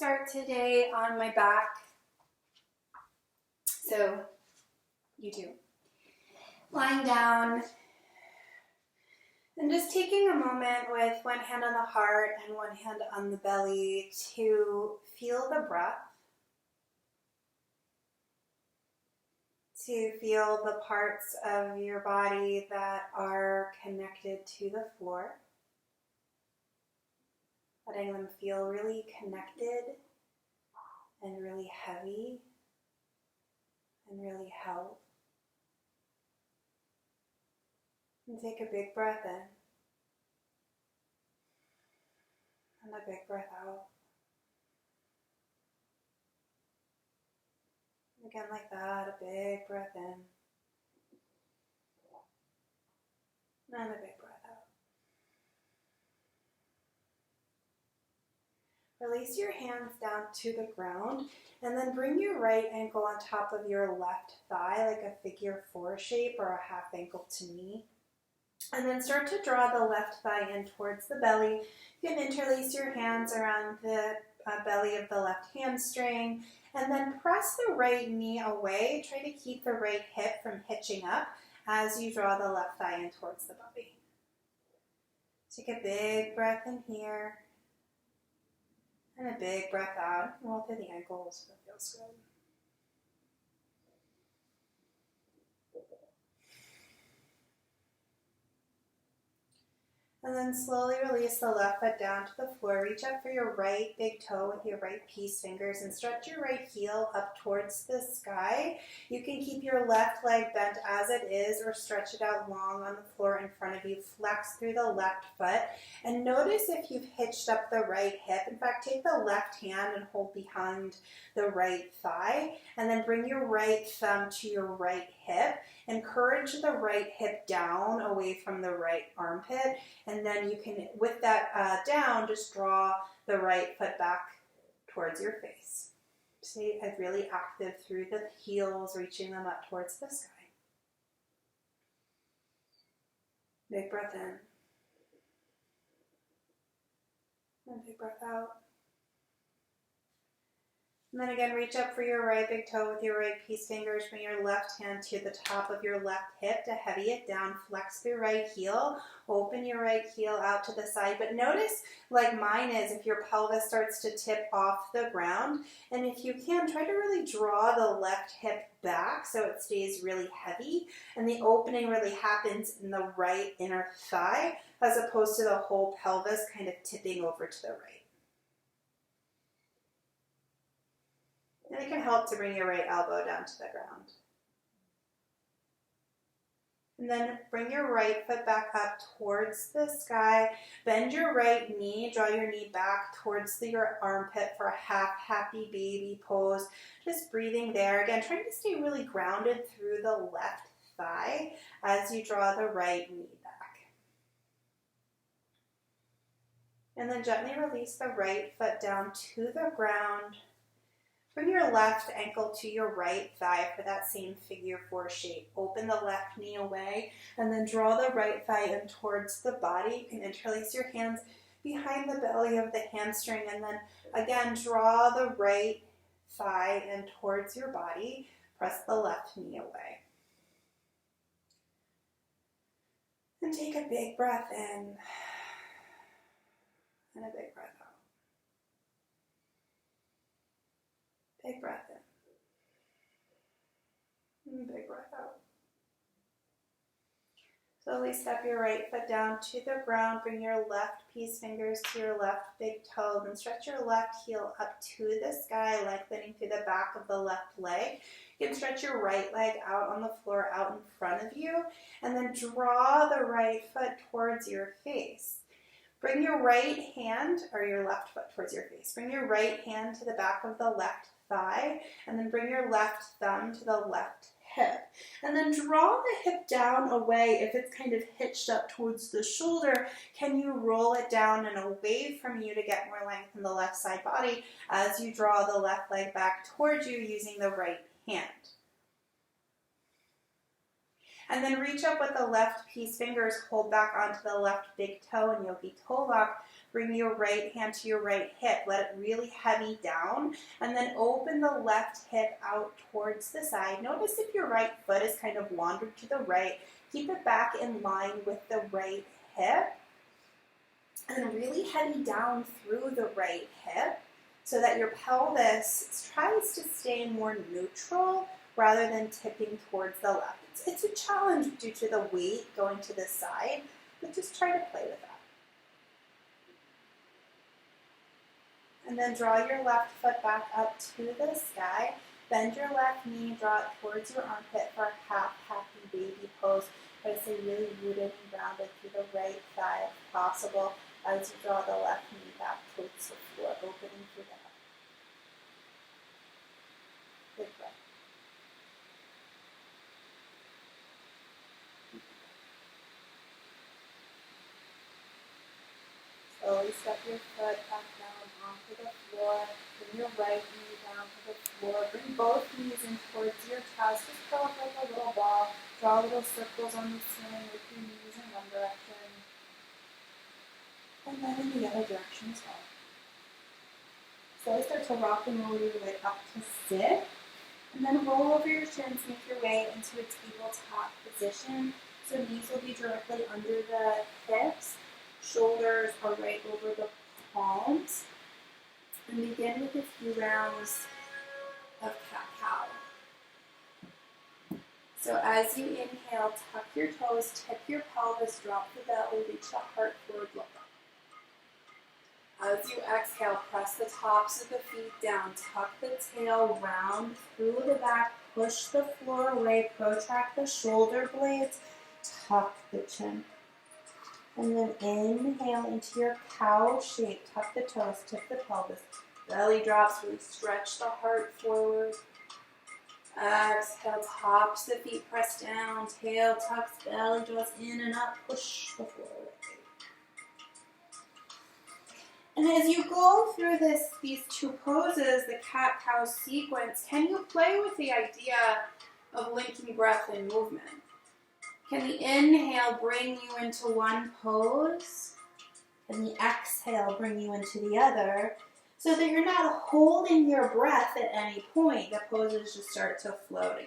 start today on my back. So you do. Lying down and just taking a moment with one hand on the heart and one hand on the belly to feel the breath, to feel the parts of your body that are connected to the floor. Letting them feel really connected and really heavy and really held. And take a big breath in and a big breath out. Again like that, a big breath in and a big breath out. Release your hands down to the ground and then bring your right ankle on top of your left thigh like a figure 4 shape or a half ankle to knee. And then start to draw the left thigh in towards the belly. You can interlace your hands around the belly of the left hamstring and then press the right knee away. Try to keep the right hip from hitching up as you draw the left thigh in towards the belly. Take a big breath in here. And a big breath out. Roll through the ankles if it feels good. And then slowly release the left foot down to the floor. Reach up for your right big toe with your right peace fingers and stretch your right heel up towards the sky. You can keep your left leg bent as it is or stretch it out long on the floor in front of you. Flex through the left foot and notice if you've hitched up the right hip. In fact, take the left hand and hold behind the right thigh and then bring your right thumb to your right hip. Encourage the right hip down away from the right armpit. And then you can, with that down, just draw the right foot back towards your face. Stay really active through the heels, reaching them up towards the sky. Big breath in. And big breath out. And then again, reach up for your right big toe with your right peace fingers. Bring your left hand to the top of your left hip to heavy it down. Flex your right heel. Open your right heel out to the side. But notice, like mine is, if your pelvis starts to tip off the ground. And if you can, try to really draw the left hip back so it stays really heavy. And the opening really happens in the right inner thigh as opposed to the whole pelvis kind of tipping over to the right. And it can help to bring your right elbow down to the ground. And then bring your right foot back up towards the sky. Bend your right knee. Draw your knee back towards your armpit for a half happy baby pose. Just breathing there. Again, trying to stay really grounded through the left thigh as you draw the right knee back. And then gently release the right foot down to the ground. Bring your left ankle to your right thigh for that same figure 4 shape. Open the left knee away and then draw the right thigh in towards the body. You can interlace your hands behind the belly of the hamstring and then again draw the right thigh in towards your body. Press the left knee away. And take a big breath in and a big breath out. Big breath in. And big breath out. Slowly step your right foot down to the ground. Bring your left peace fingers to your left big toe. Then stretch your left heel up to the sky, lengthening through the back of the left leg. You can stretch your right leg out on the floor, out in front of you. And then draw the right foot towards your face. Bring your right hand, or your left foot towards your face. Bring your right hand to the back of the left thigh, and then bring your left thumb to the left hip. And then draw the hip down away. If it's kind of hitched up towards the shoulder, can you roll it down and away from you to get more length in the left side body as you draw the left leg back towards you using the right hand. And then reach up with the left peace fingers, hold back onto the left big toe in Yogi Toe Lock. bring your right hand to your right hip. Let it really heavy down, and then open the left hip out towards the side. Notice if your right foot is kind of wandered to the right. Keep it back in line with the right hip, and really heavy down through the right hip so that your pelvis tries to stay more neutral rather than tipping towards the left. It's a challenge due to the weight going to the side, but just try to play with that. And then draw your left foot back up to the sky. Bend your left knee, draw it towards your armpit for a half happy baby pose. Try to stay really rooted and grounded through the right thigh if possible as you draw the left knee back towards the floor, opening through the heart. Good breath. Slowly step your foot back down onto the floor. Bring your right knee down to the floor. Bring both knees in towards your chest. Just curl up like a little ball. Draw little circles on the ceiling with your knees in one direction. And then in the other direction as well. Slowly start to rock and roll your way up to sit. And then roll over your shins, make your way into a tabletop position. So knees will be directly under the hips. Shoulders are right over the palms. And begin with a few rounds of cat-cow. So as you inhale, tuck your toes, tip your pelvis, drop the belly, reach the heart forward, look up. As you exhale, press the tops of the feet down, tuck the tail, round through the back, push the floor away, protract the shoulder blades, tuck the chin. And then inhale into your cow shape, tuck the toes, tip the pelvis, belly drops, really stretch the heart forward. Exhale, tops the feet, press down, tail tucks, belly draws in and up, push the floor away. And as you go through these two poses, the cat-cow sequence, can you play with the idea of linking breath and movement? Can the inhale bring you into one pose? And the exhale bring you into the other? So that you're not holding your breath at any point. The poses just start to flow together.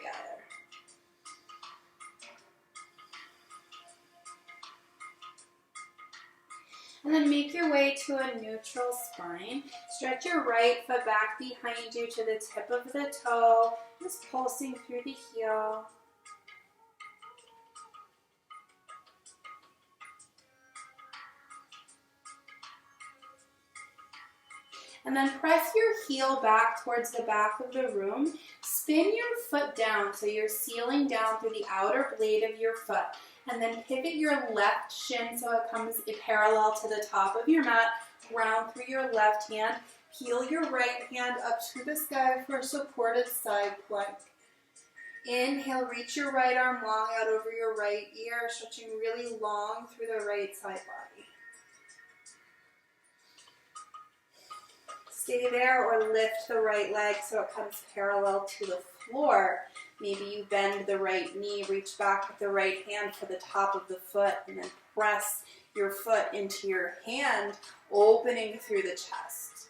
And then make your way to a neutral spine. Stretch your right foot back behind you to the tip of the toe, just pulsing through the heel. And then press your heel back towards the back of the room. Spin your foot down so you're sealing down through the outer blade of your foot. And then pivot your left shin so it comes parallel to the top of your mat. Ground through your left hand. Peel your right hand up to the sky for a supported side plank. Inhale, reach your right arm long out over your right ear, stretching really long through the right side body. Stay there or lift the right leg so it comes parallel to the floor. Maybe you bend the right knee, reach back with the right hand to the top of the foot, and then press your foot into your hand, opening through the chest.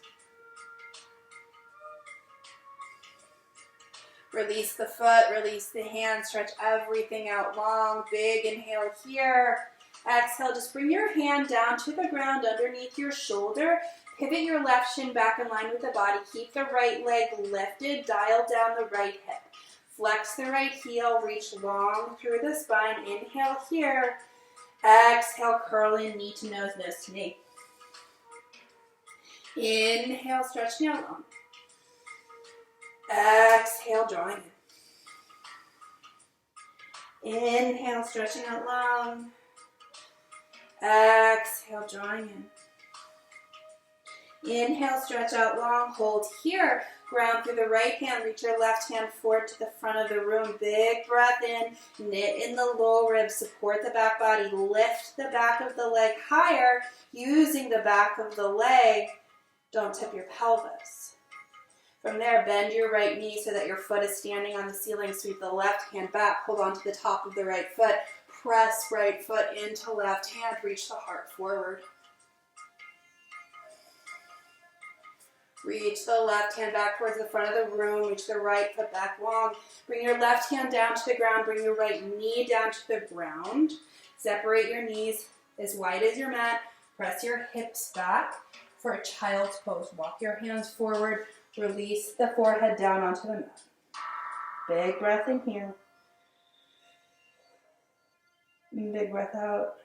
Release the foot, release the hand, stretch everything out long. Big inhale here. Exhale, just bring your hand down to the ground underneath your shoulder. Pivot your left shin back in line with the body. Keep the right leg lifted. Dial down the right hip. Flex the right heel. Reach long through the spine. Inhale here. Exhale, curl in knee to nose, nose to knee. Inhale, stretching out long. Exhale, drawing in. Inhale, stretching out long. Exhale, drawing in. Inhale, stretch out long, hold here. Ground through the right hand, reach your left hand forward to the front of the room. Big breath in, knit in the low ribs, support the back body. Lift the back of the leg higher, using the back of the leg. Don't tip your pelvis. From there, bend your right knee so that your foot is standing on the ceiling. Sweep the left hand back, hold on to the top of the right foot. Press right foot into left hand, reach the heart forward. Reach the left hand back towards the front of the room. Reach the right foot back long. Bring your left hand down to the ground. Bring your right knee down to the ground. Separate your knees as wide as your mat. Press your hips back for a child's pose. Walk your hands forward. Release the forehead down onto the mat. Big breath in here. Big breath out.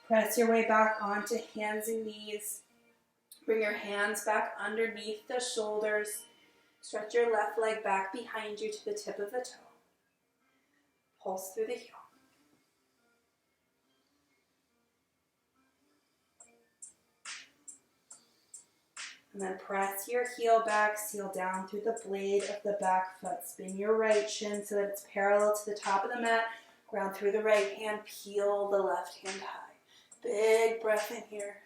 Press your way back onto hands and knees. Bring your hands back underneath the shoulders. Stretch your left leg back behind you to the tip of the toe. Pulse through the heel. And then press your heel back, seal down through the blade of the back foot. Spin your right shin so that it's parallel to the top of the mat. Ground through the right hand, peel the left hand high. Big breath in here.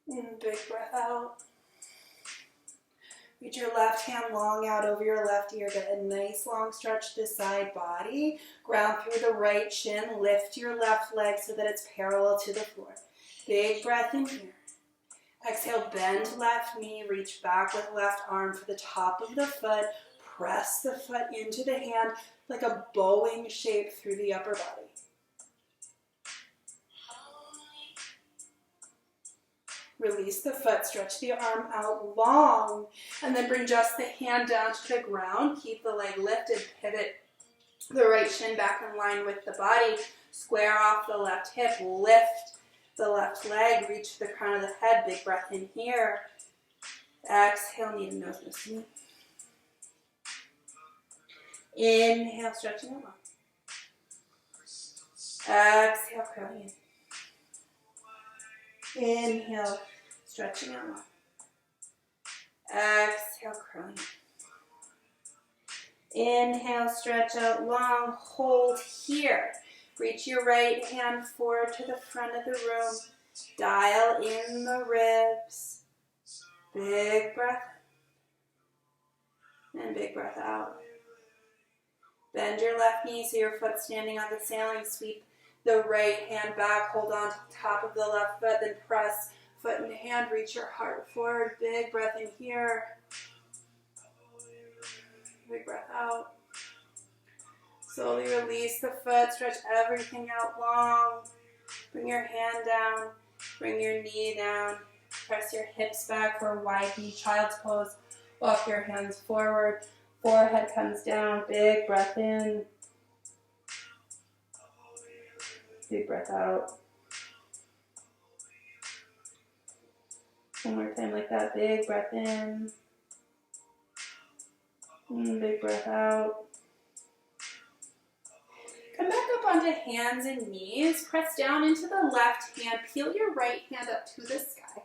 And big breath out. Reach your left hand long out over your left ear. Get a nice long stretch to the side body. Ground through the right shin. Lift your left leg so that it's parallel to the floor. Big breath in here. Exhale, bend left knee. Reach back with left arm for the top of the foot. Press the foot into the hand like a bowing shape through the upper body. Release the foot, stretch the arm out long, and then bring just the hand down to the ground. Keep the leg lifted, pivot the right shin back in line with the body. Square off the left hip, lift the left leg, reach the crown of the head. Big breath in here. Exhale, knee to nose, nose to knee. Inhale, stretching out long. Exhale, curling in. Inhale, stretching out long. Exhale, curling in. Inhale, stretch out long. Hold here. Reach your right hand forward to the front of the room. Dial in the ribs. Big breath in. And big breath out. Bend your left knee so your foot's standing on the ceiling. Sweep the right hand back, hold on to the top of the left foot, then press foot and hand, reach your heart forward. Big breath in here. Big breath out. Slowly release the foot, stretch everything out long. Bring your hand down, bring your knee down. Press your hips back for a wide knee child's pose. Walk your hands forward, forehead comes down, big breath in. Big breath out. One more time like that. Big breath in. And big breath out. Come back up onto hands and knees. Press down into the left hand. Peel your right hand up to the sky.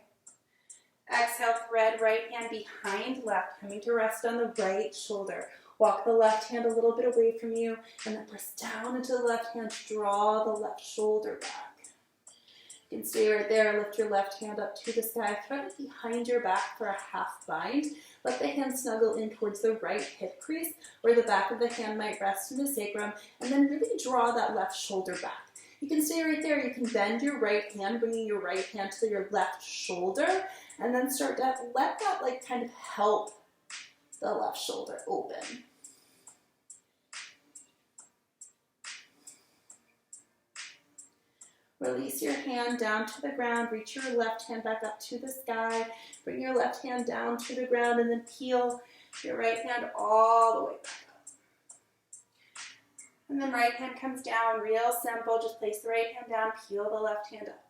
Exhale, thread right hand behind left, coming to rest on the right shoulder. Walk the left hand a little bit away from you, and then press down into the left hand. Draw the left shoulder back. You can stay right there. Lift your left hand up to the sky. Thread it behind your back for a half bind. Let the hand snuggle in towards the right hip crease, where the back of the hand might rest in the sacrum, and then really draw that left shoulder back. You can stay right there. You can bend your right hand, bringing your right hand to your left shoulder, and then start to let that kind of help the left shoulder open. Release your hand down to the ground. Reach your left hand back up to the sky. Bring your left hand down to the ground and then peel your right hand all the way back up. And then right hand comes down. Real simple. Just place the right hand down. Peel the left hand up.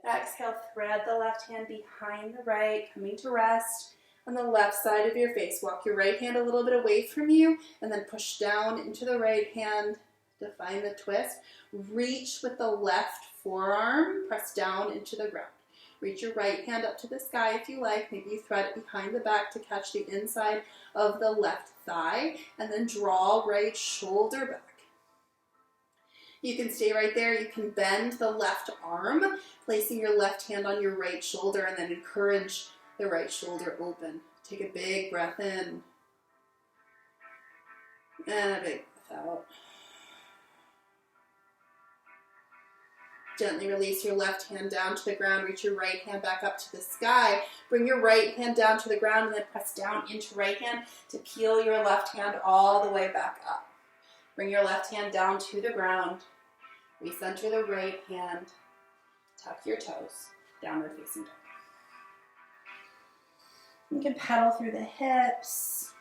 Exhale, thread the left hand behind the right, coming to rest on the left side of your face. Walk your right hand a little bit away from you and then push down into the right hand to find the twist. Reach with the left forearm, press down into the ground. Reach your right hand up to the sky if you like. Maybe you thread it behind the back to catch the inside of the left thigh, and then draw right shoulder back. You can stay right there. You can bend the left arm, placing your left hand on your right shoulder, and then encourage the right shoulder open. Take a big breath in, and a big breath out. Gently release your left hand down to the ground. Reach your right hand back up to the sky. Bring your right hand down to the ground and then press down into right hand to peel your left hand all the way back up. Bring your left hand down to the ground. Recenter the right hand. Tuck your toes. Downward facing dog. You can pedal through the hips,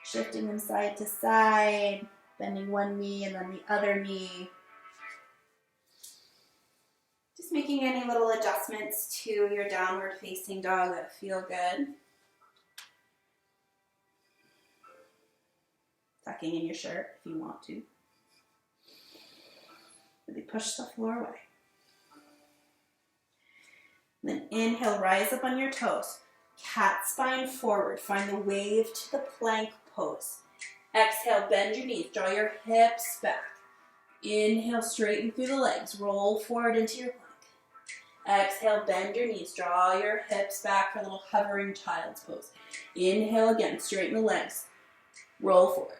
shifting them side to side, bending one knee and then the other knee. Just making any little adjustments to your downward facing dog that feel good. Tucking in your shirt if you want to. Really push the floor away. Then inhale, rise up on your toes. Cat spine forward. Find the wave to the plank pose. Exhale, bend your knees. Draw your hips back. Inhale, straighten through the legs. Roll forward into your plank. Exhale, bend your knees. Draw your hips back for a little hovering child's pose. Inhale again, straighten the legs. Roll forward.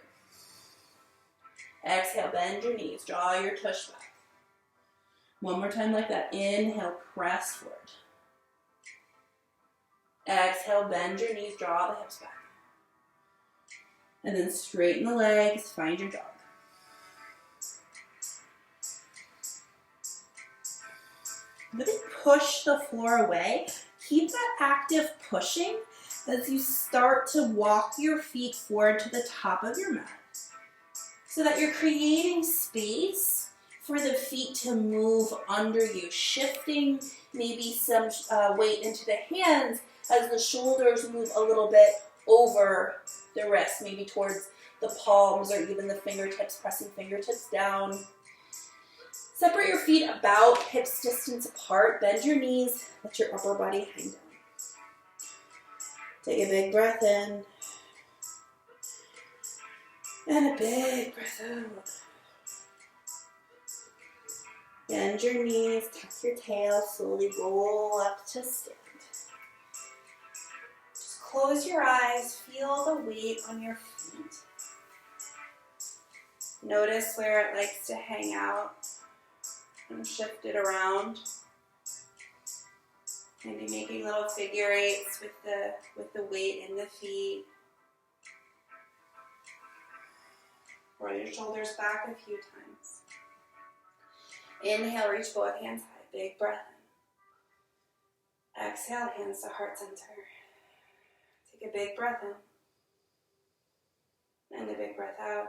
Exhale, bend your knees. Draw your tush back. One more time like that. Inhale, press forward. Exhale, bend your knees, draw the hips back. And then straighten the legs, find your dog. Really push the floor away. Keep that active pushing as you start to walk your feet forward to the top of your mat so that you're creating space for the feet to move under you, shifting maybe some weight into the hands as the shoulders move a little bit over the wrists, maybe towards the palms or even the fingertips, pressing fingertips down. Separate your feet about hips distance apart. Bend your knees. Let your upper body hang down. Take a big breath in. And a big breath out. Bend your knees, tuck your tail, slowly roll up to stand. Just close your eyes, feel the weight on your feet. Notice where it likes to hang out and shift it around. Maybe making little figure eights with the weight in the feet. Roll your shoulders back a few times. Inhale, reach both hands high. Big breath in. Exhale, hands to heart center. Take a big breath in. And a big breath out.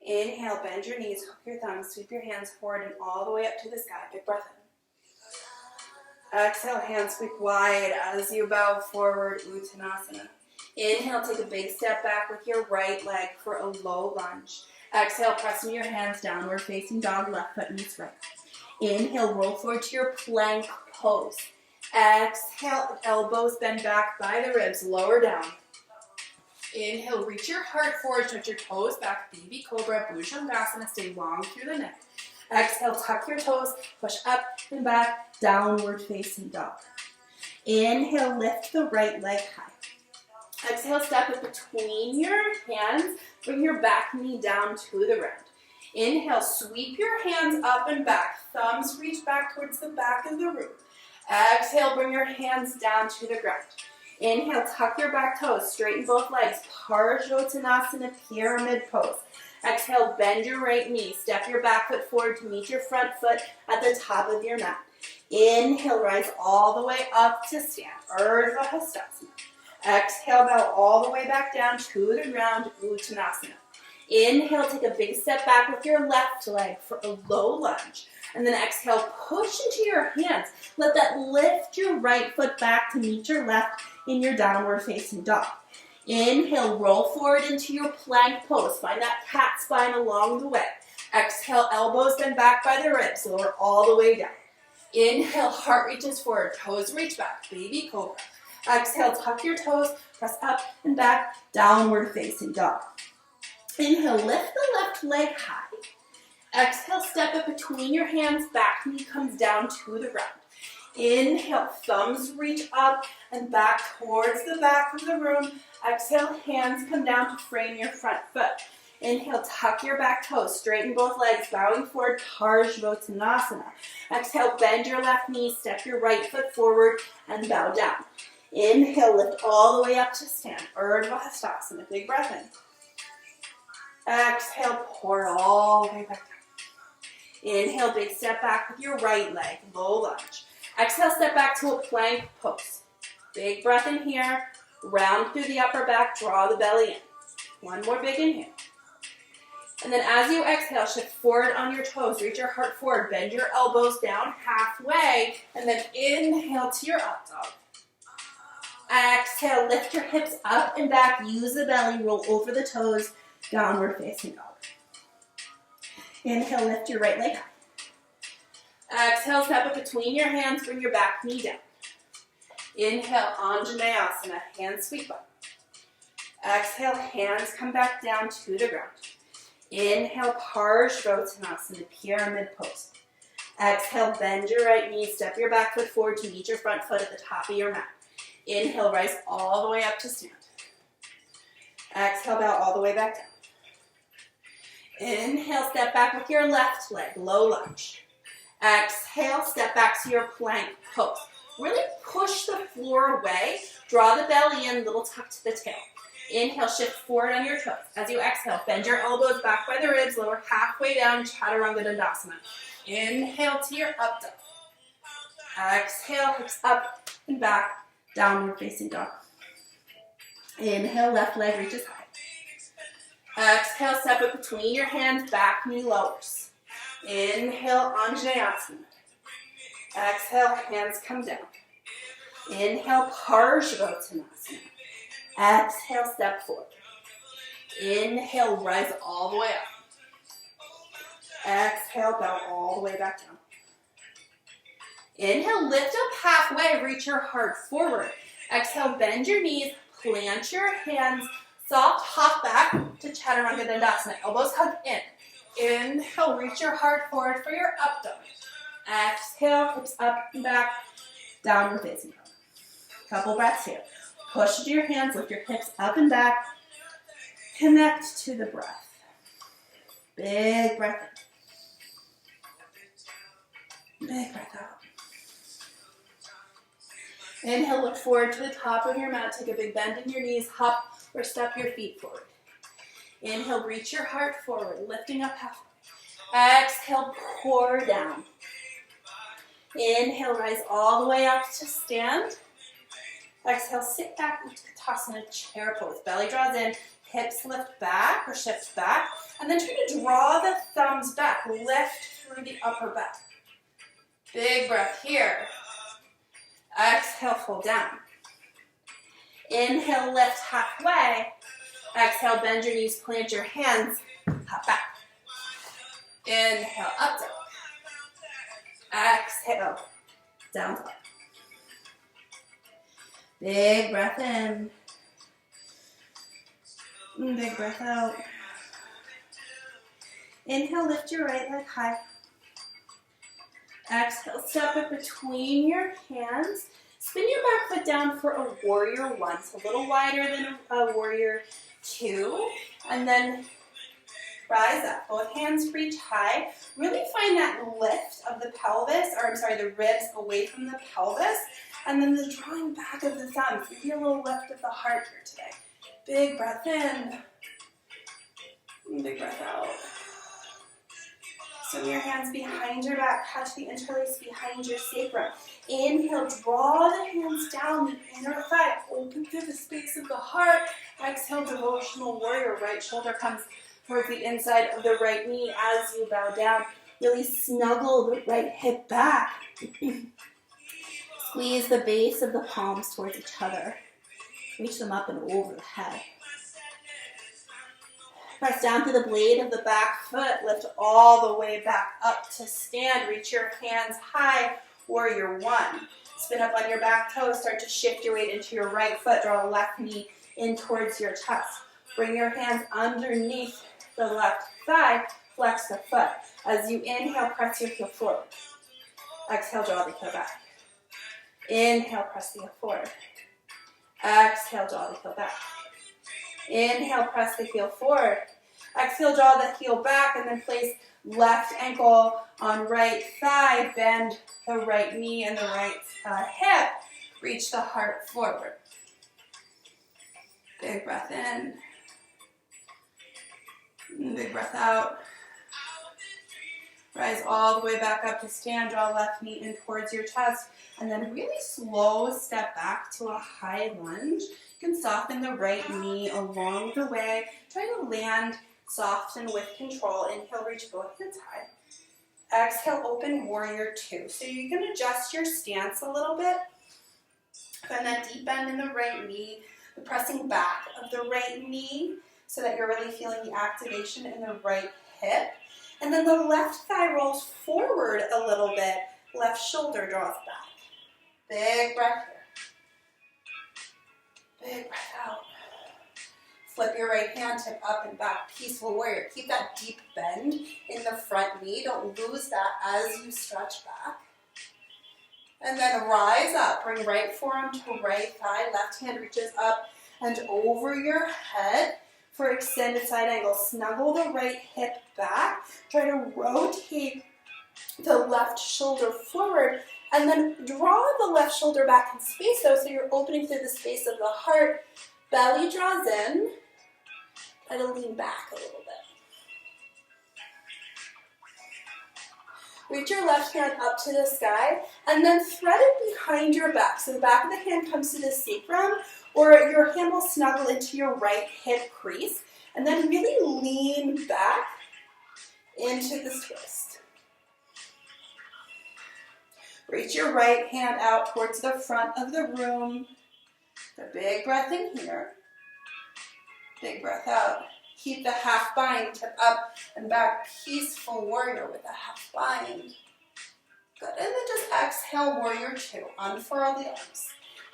Inhale, bend your knees, hook your thumbs, sweep your hands forward and all the way up to the sky. Big breath in. Exhale, hands sweep wide as you bow forward, Uttanasana. Inhale, take a big step back with your right leg for a low lunge. Exhale, pressing your hands downward, facing dog, left foot meets right. Inhale, roll forward to your plank pose. Exhale, elbows bend back by the ribs, lower down. Inhale, reach your heart forward, touch your toes back, baby cobra, Bhujangasana, stay long through the neck. Exhale, tuck your toes, push up and back, downward facing dog. Inhale, lift the right leg high. Exhale, step it between your hands, bring your back knee down to the ground. Inhale, sweep your hands up and back, thumbs reach back towards the back of the room. Exhale, bring your hands down to the ground. Inhale, tuck your back toes, straighten both legs, Parsvottanasana, pyramid pose. Exhale, bend your right knee, step your back foot forward to meet your front foot at the top of your mat. Inhale, rise all the way up to stand, Urdhva Hastasana. Exhale, bow all the way back down to the ground, Uttanasana. Inhale, take a big step back with your left leg for a low lunge. And then exhale, push into your hands. Let that lift your right foot back to meet your left in your downward facing dog. Inhale, roll forward into your plank pose. Find that cat spine along the way. Exhale, elbows bend back by the ribs, lower all the way down. Inhale, heart reaches forward, toes reach back, baby cobra. Exhale, tuck your toes, press up and back, downward facing dog. Inhale, lift the left leg high. Exhale, step it between your hands, back knee comes down to the ground. Inhale, thumbs reach up and back towards the back of the room. Exhale, hands come down to frame your front foot. Inhale, tuck your back toes, straighten both legs, bowing forward, Parsvottanasana. Exhale, bend your left knee, step your right foot forward, and bow down. Inhale, lift all the way up to stand, Urdhva Hastasana, big breath in. Exhale, pour it all the way back down. Inhale, big step back with your right leg, low lunge. Exhale, step back to a plank pose. Big breath in here, round through the upper back, draw the belly in. One more big inhale. And then as you exhale, shift forward on your toes, reach your heart forward, bend your elbows down halfway, and then inhale to your up dog. Exhale, lift your hips up and back, use the belly, roll over the toes, downward facing dog. Inhale, lift your right leg high. Exhale, step up between your hands, bring your back knee down. Inhale, Anjaneyasana, hands sweep up. Exhale, hands come back down to the ground. Inhale, Parsvottanasana, pyramid pose. Exhale, bend your right knee, step your back foot forward to meet your front foot at the top of your mat. Inhale, rise all the way up to stand. Exhale, bow all the way back down. Inhale, step back with your left leg, low lunge. Exhale, step back to your plank pose. Really push the floor away, draw the belly in, little tuck to the tail. Inhale, shift forward on your toes. As you exhale, bend your elbows back by the ribs, lower halfway down, Chaturanga Dandasana. Inhale to your up dog. Exhale, hips up and back, downward facing dog. Inhale, left leg reaches high. Exhale, step it between your hands, back knee lowers. Inhale, Anjaneyasana. Exhale, hands come down. Inhale, Parsvottanasana. Exhale, step forward. Inhale, rise all the way up. Exhale, bow all the way back down. Inhale, lift up halfway, reach your heart forward. Exhale, bend your knees, plant your hands, soft hop back to Chaturanga Dandasana. Elbows hug in. Inhale, reach your heart forward for your up dog. Exhale, hips up and back, downward facing dog. Couple breaths here. Push to your hands, lift your hips up and back. Connect to the breath. Big breath in. Big breath out. Inhale, look forward to the top of your mat. Take a big bend in your knees, hop or step your feet forward. Inhale, reach your heart forward, lifting up halfway. Exhale, pour down. Inhale, rise all the way up to stand. Exhale, sit back into Utkatasana, chair pose. Belly draws in, hips lift back or shift back, and then try to draw the thumbs back. Lift through the upper back. Big breath here. Exhale, fold down. Inhale, lift halfway. Exhale, bend your knees, plant your hands, hop back. Inhale, up dog. Exhale, down dog. Big breath in. Big breath out. Inhale, lift your right leg high. Exhale, step it between your hands. Spin your back foot down for a warrior one. So a little wider than a warrior two. And then rise up. Both hands reach high. Really find that lift of the pelvis, the ribs away from the pelvis. And then the drawing back of the thumbs. Maybe a little lift of the heart here today. Big breath in. Big breath out. Swing your hands behind your back. Catch the interlace behind your sacrum. Inhale, draw the hands down the inner thigh. Open through the space of the heart. Exhale, devotional warrior. Right shoulder comes towards the inside of the right knee as you bow down. Really snuggle the right hip back. Squeeze the base of the palms towards each other. Reach them up and over the head. Press down through the blade of the back foot. Lift all the way back up to stand. Reach your hands high, warrior one. Spin up on your back toes. Start to shift your weight into your right foot. Draw the left knee in towards your chest. Bring your hands underneath the left thigh. Flex the foot. As you inhale, press your heel forward. Exhale, draw the heel back. Inhale, press the heel forward. Exhale, draw the heel back. Inhale, press the heel forward. Exhale, draw the heel back, and then place left ankle on right thigh. Bend the right knee and the right hip. Reach the heart forward. Big breath in. Big breath out. Rise all the way back up to stand. Draw left knee in towards your chest. And then really slow step back to a high lunge. You can soften the right knee along the way. Try to land soft and with control. Inhale, reach both hands high. Exhale, open warrior two. So you can adjust your stance a little bit. Find that deep bend in the right knee. The pressing back of the right knee so that you're really feeling the activation in the right hip. And then the left thigh rolls forward a little bit. Left shoulder draws back. Big breath here. Big breath out. Flip your right hand, tip up and back. Peaceful warrior. Keep that deep bend in the front knee. Don't lose that as you stretch back. And then rise up. Bring right forearm to right thigh. Left hand reaches up and over your head for extended side angle. Snuggle the right hip back. Try to rotate the left shoulder forward. And then draw the left shoulder back in space though, so you're opening through the space of the heart. Belly draws in. Try to lean back a little bit. Reach your left hand up to the sky and then thread it behind your back. So the back of the hand comes to the sacrum, or your hand will snuggle into your right hip crease. And then really lean back into the twist. Reach your right hand out towards the front of the room. A big breath in here. Big breath out. Keep the half bind, tip up and back. Peaceful warrior with a half bind. Good. And then just exhale, warrior two. Unfurl the arms.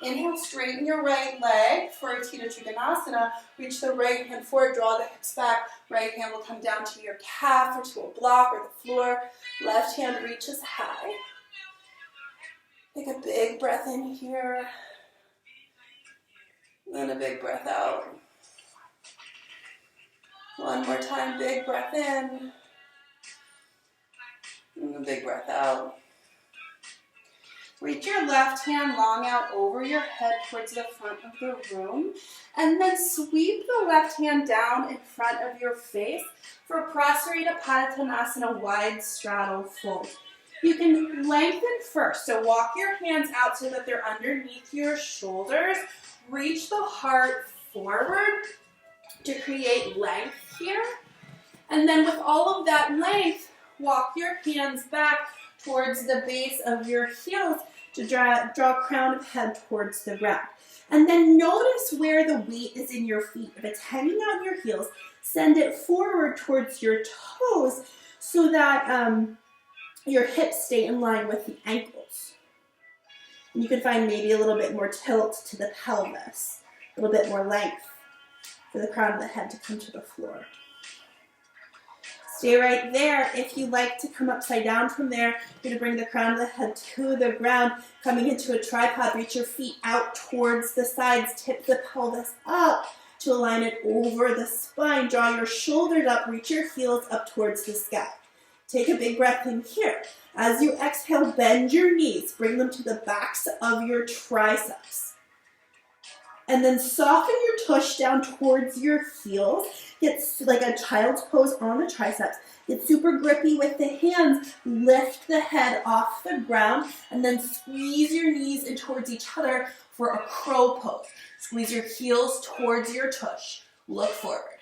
Inhale, straighten your right leg for Ardha Trikonasana. Reach the right hand forward, draw the hips back. Right hand will come down to your calf or to a block or the floor. Left hand reaches high. Take a big breath in here. Then a big breath out. One more time, big breath in. And a big breath out. Reach your left hand long out over your head towards the front of the room. And then sweep the left hand down in front of your face for Prasarita Padottanasana, wide straddle fold. You can lengthen first, so walk your hands out so that they're underneath your shoulders. Reach the heart forward to create length here. And then with all of that length, walk your hands back towards the base of your heels to draw crown of head towards the ground. And then notice where the weight is in your feet. If it's hanging on your heels, send it forward towards your toes so that your hips stay in line with the ankles. And you can find maybe a little bit more tilt to the pelvis, a little bit more length for the crown of the head to come to the floor. Stay right there. If you like to come upside down from there, you're going to bring the crown of the head to the ground, coming into a tripod. Reach your feet out towards the sides, tip the pelvis up to align it over the spine. Draw your shoulders up, reach your heels up towards the sky. Take a big breath in here. As you exhale, bend your knees. Bring them to the backs of your triceps. And then soften your tush down towards your heels. Get like a child's pose on the triceps. Get super grippy with the hands. Lift the head off the ground. And then squeeze your knees in towards each other for a crow pose. Squeeze your heels towards your tush. Look forward.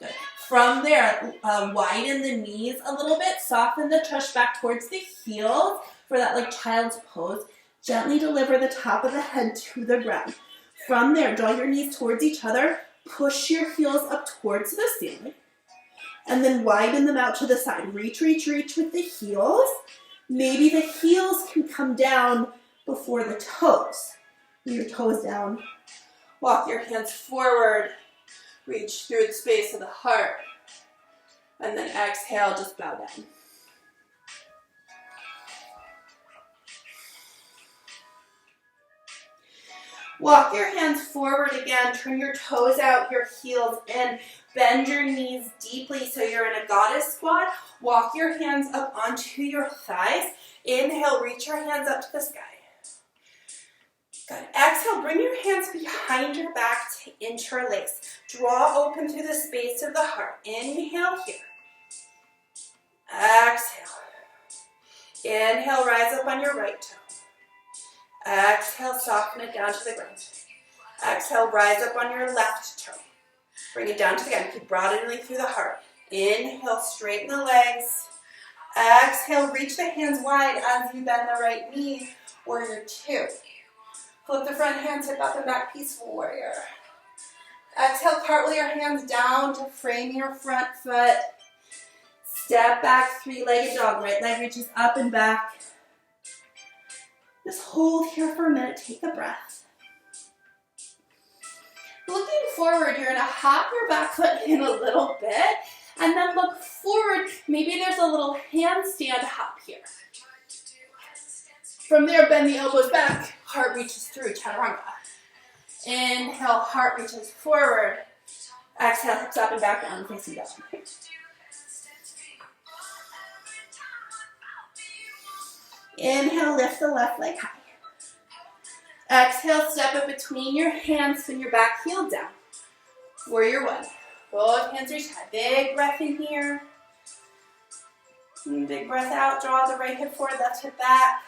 Good. From there, widen the knees a little bit. Soften the tush back towards the heels for that like child's pose. Gently deliver the top of the head to the ground. From there, draw your knees towards each other. Push your heels up towards the ceiling. And then widen them out to the side. Reach, reach, reach with the heels. Maybe the heels can come down before the toes. Bring your toes down. Walk your hands forward. Reach through the space of the heart. And then exhale, just bow down. Walk your hands forward again. Turn your toes out, your heels in. Bend your knees deeply so you're in a goddess squat. Walk your hands up onto your thighs. Inhale, reach your hands up to the sky. Good. Exhale, bring your hands behind your back to interlace. Draw open through the space of the heart. Inhale here. Exhale. Inhale, rise up on your right toe. Exhale, soften it down to the ground. Exhale, rise up on your left toe. Bring it down to the ground. Keep broadening through the heart. Inhale, straighten the legs. Exhale, reach the hands wide as you bend the right knee. Warrior two. Flip the front hands, hip up and back, peaceful warrior. Exhale, cartwheel your hands down to frame your front foot. Step back, three-legged dog. Right leg reaches up and back. Just hold here for a minute. Take a breath. Looking forward, you're going to hop your back foot in a little bit. And then look forward. Maybe there's a little handstand hop here. From there, bend the elbows back. Heart reaches through, chaturanga. Inhale, heart reaches forward. Exhale, hips up and back, down, facing down. Inhale, lift the left leg high. Exhale, step up between your hands, spin your back heel down. Warrior one. Both hands reach high. Big breath in here. Big breath out. Draw the right hip forward, left hip back.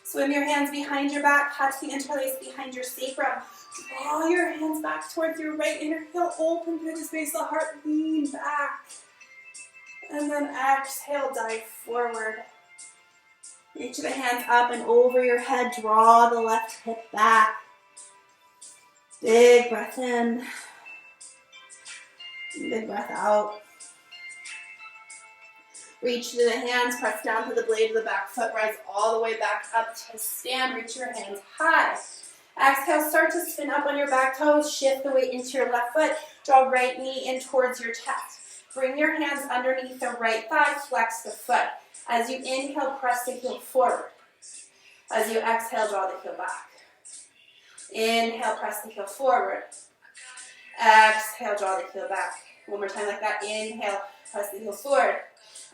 Swim your hands behind your back. Hug the interlace behind your sacrum. Draw your hands back towards your right inner heel. Open through the space of the heart. Lean back. And then exhale, dive forward. Reach the hands up and over your head. Draw the left hip back. Big breath in. Big breath out. Reach to the hands, press down to the blade of the back foot, rise all the way back up to stand. Reach your hands high. Exhale, start to spin up on your back toes. Shift the weight into your left foot. Draw right knee in towards your chest. Bring your hands underneath the right thigh. Flex the foot. As you inhale, press the heel forward. As you exhale, draw the heel back. Inhale, press the heel forward. Exhale, draw the heel back. One more time like that. Inhale, press the heel forward.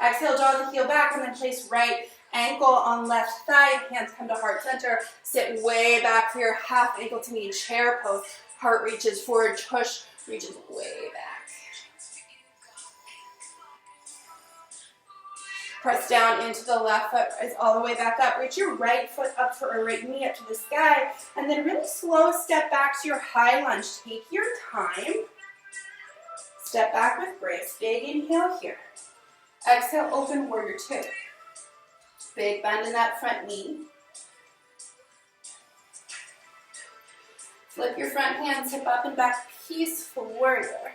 Exhale, draw the heel back, and then place right ankle on left thigh. Hands come to heart center. Sit way back for your half ankle to knee chair pose. Heart reaches forward, tush reaches way back. Press down into the left foot, rise all the way back up. Reach your right foot up for a right knee up to the sky. And then really slow step back to your high lunge. Take your time. Step back with grace. Big inhale here. Exhale, open warrior two. Big bend in that front knee. Flip your front hands, hip up and back, peaceful warrior.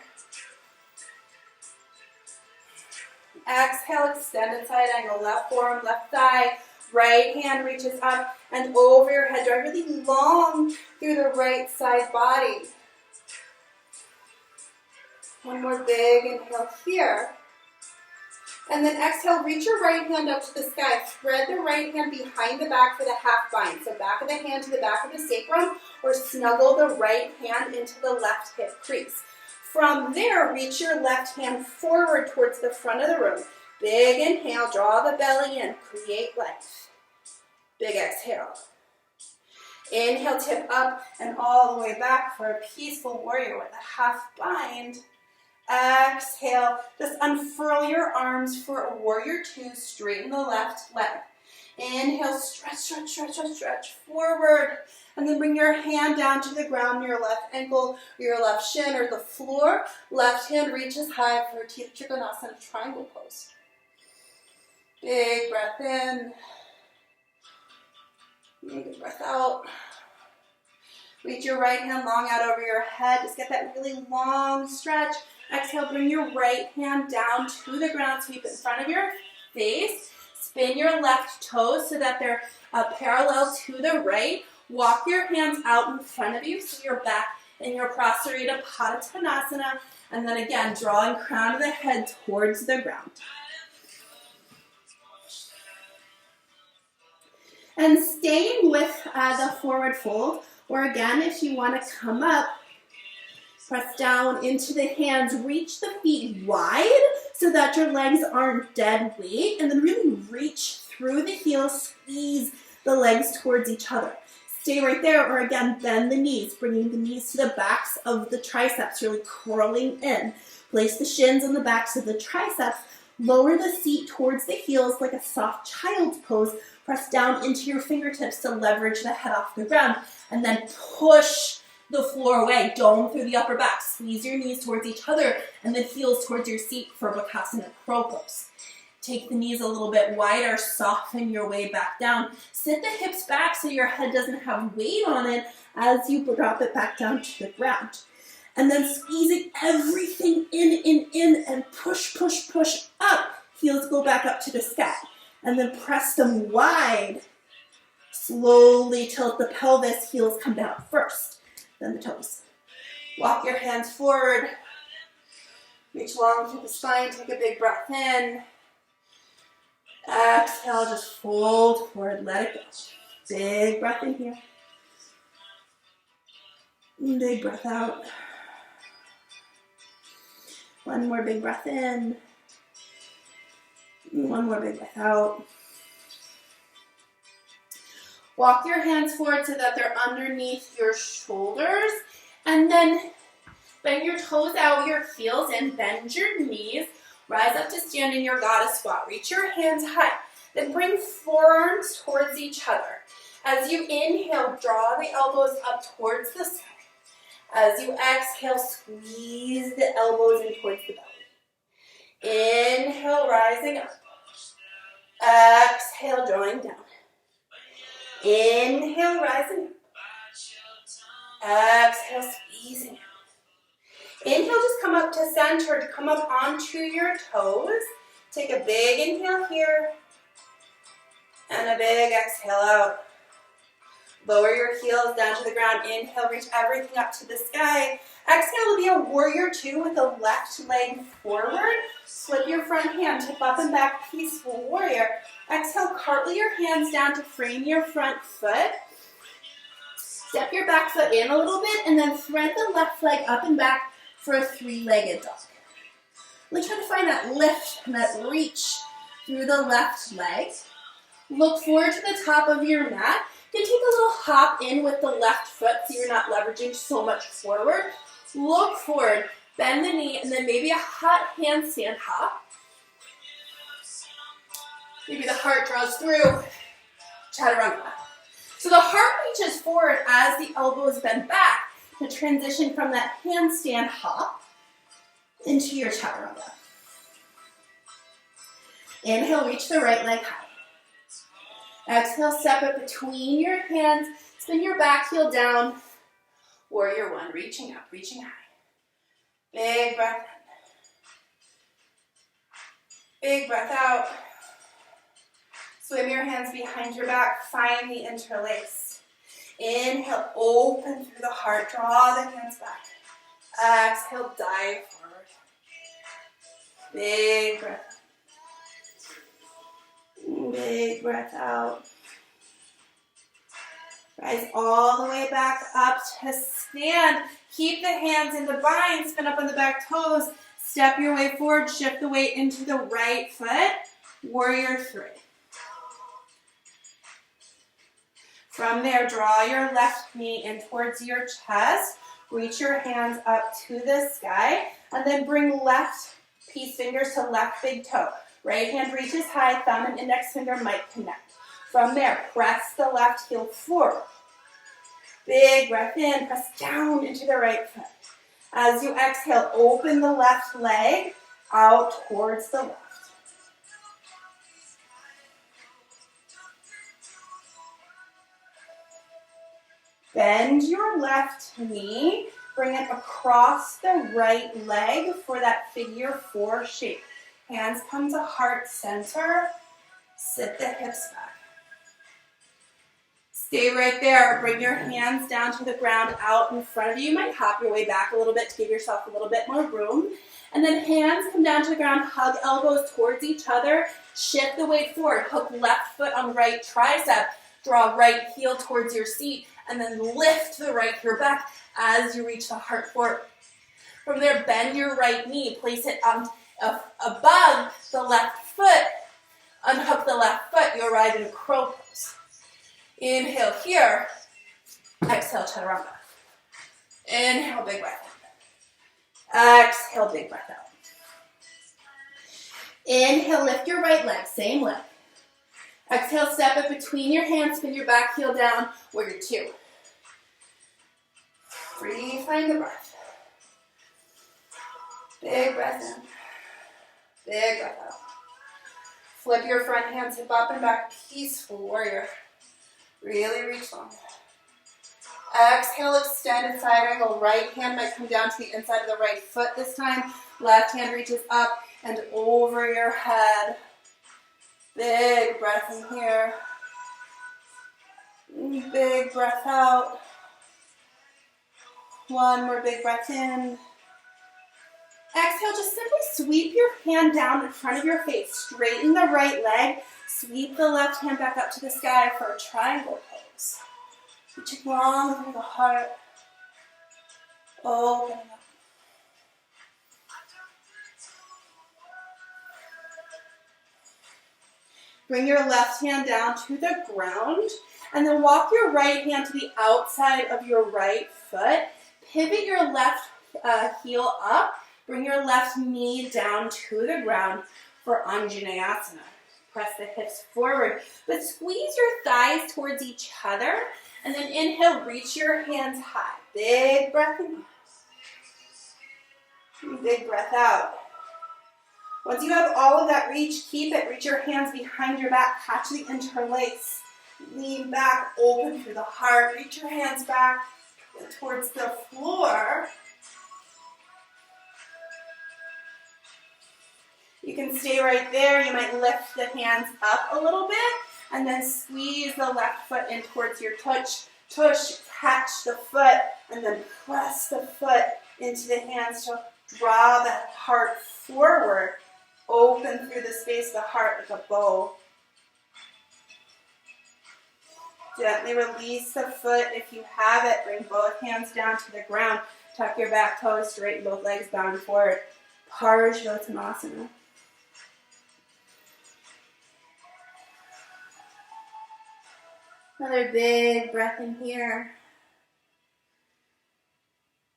Exhale, extended side angle, left forearm, left thigh. Right hand reaches up and over your head. Drive really long through the right side body. One more big inhale here. And then exhale, reach your right hand up to the sky. Thread the right hand behind the back for the half bind. So back of the hand to the back of the sacrum, or snuggle the right hand into the left hip crease. From there, reach your left hand forward towards the front of the room. Big inhale, draw the belly in, create length. Big exhale. Inhale, tip up and all the way back for a peaceful warrior with a half bind. Exhale, just unfurl your arms for a warrior two, straighten the left leg. Inhale, stretch, stretch, stretch, stretch, stretch forward. And then bring your hand down to the ground, your left ankle, your left shin, or the floor. Left hand reaches high for Trikonasana, triangle pose. Big breath in. Big breath out. Reach your right hand long out over your head. Just get that really long stretch. Exhale, bring your right hand down to the ground, sweep it in front of your face. Spin your left toes so that they're parallel to the right. Walk your hands out in front of you so you're back in your Prasarita Padottanasana. And then again, drawing crown of the head towards the ground. And staying with the forward fold, Or again, if you want to come up, press down into the hands, reach the feet wide so that your legs aren't dead weight, and then really reach through the heels, squeeze the legs towards each other. Stay right there, or again, bend the knees, bringing the knees to the backs of the triceps, really curling in. Place the shins on the backs of the triceps, lower the seat towards the heels like a soft child's pose, press down into your fingertips to leverage the head off the ground, and then push the floor away, dome through the upper back. Squeeze your knees towards each other and then heels towards your seat for Bakasana Crow Pose. Take the knees a little bit wider, soften your way back down. Sit the hips back so your head doesn't have weight on it as you drop it back down to the ground. And then squeezing everything in, and push, push, push up. Heels go back up to the sky. And then press them wide. Slowly tilt the pelvis, heels come down first, then the toes. Walk your hands forward. Reach long through the spine, take a big breath in. Exhale, just fold forward, let it go. Big breath in here. Big breath out. One more big breath in. One more big breath out. Walk your hands forward so that they're underneath your shoulders. And then bend your toes out, your heels in, bend your knees. Rise up to stand in your goddess squat. Reach your hands high. Then bring forearms towards each other. As you inhale, draw the elbows up towards the sky. As you exhale, squeeze the elbows in towards the belly. Inhale, rising up. Exhale, drawing down. Inhale, rising up. Exhale, squeezing out. Inhale, just come up to center, come up onto your toes. Take a big inhale here, and a big exhale out. Lower your heels down to the ground. Inhale, reach everything up to the sky. Exhale will be a warrior two with the left leg forward. Flip your front hand, tip up and back, peaceful warrior. Exhale, cartwheel your hands down to frame your front foot. Step your back foot in a little bit, and then thread the left leg up and back for a three-legged dog. Really try to find that lift and that reach through the left leg. Look forward to the top of your mat. You can take a little hop in with the left foot so you're not leveraging so much forward. Look forward, bend the knee, and then maybe a hot handstand hop. Maybe the heart draws through. Chaturanga. So the heart reaches forward as the elbows bend back to transition from that handstand hop into your chaturanga. Inhale, reach the right leg high. Exhale, step it between your hands. Spin your back heel down. Warrior one, reaching up, reaching high. Big breath in. Big breath out. Swim your hands behind your back. Find the interlace. Inhale, open through the heart. Draw the hands back. Exhale, dive forward. Big breath. Big breath out. Rise all the way back up to stand. Keep the hands in the bind. Spin up on the back toes. Step your way forward. Shift the weight into the right foot. Warrior three. From there, draw your left knee in towards your chest. Reach your hands up to the sky. And then bring left peace fingers to left big toe. Right hand reaches high, thumb and index finger might connect. From there, press the left heel forward. Big breath in, press down into the right foot. As you exhale, open the left leg out towards the left. Bend your left knee, bring it across the right leg for that figure four shape. Hands come to heart center. Sit the hips back. Stay right there. Bring your hands down to the ground out in front of you. You might hop your way back a little bit to give yourself a little bit more room. And then hands come down to the ground. Hug elbows towards each other. Shift the weight forward. Hook left foot on right tricep. Draw right heel towards your seat. and then lift the right heel back as you reach the heart forward. From there, bend your right knee, place it above the left foot, unhook the left foot, you arrive in a crow pose. Inhale here, exhale chaturanga. Inhale, big breath in. Exhale, big breath out. Inhale, lift your right leg, same leg. Exhale, step it between your hands, spin your back heel down, warrior two. Refine the breath. Big breath in. Big breath out. Flip your front hands, hip up and back, peaceful warrior. Really reach long. Exhale, extended side angle. Right hand might come down to the inside of the right foot this time. Left hand reaches up and over your head. Big breath in here. Big breath out. One more big breath in. Exhale, just simply sweep your hand down in front of your face. Straighten the right leg. Sweep the left hand back up to the sky for a triangle pose. Reaching long through the heart. Opening up. Bring your left hand down to the ground and then walk your right hand to the outside of your right foot. Pivot your left heel up. Bring your left knee down to the ground for Anjaneyasana. Press the hips forward, but squeeze your thighs towards each other. And then inhale, reach your hands high. Big breath in. Big breath out. Once you have all of that reach, keep it. Reach your hands behind your back. Catch the interlace. Lean back, open through the heart. Reach your hands back towards the floor. You can stay right there. You might lift the hands up a little bit and then squeeze the left foot in towards your tush, catch the foot, and then press the foot into the hands to draw the heart forward. Open through the space of the heart like a bow. Gently release the foot if you have it. Bring both hands down to the ground. Tuck your back toes, straighten both legs down forward. Parsvottanasana. Another big breath in here.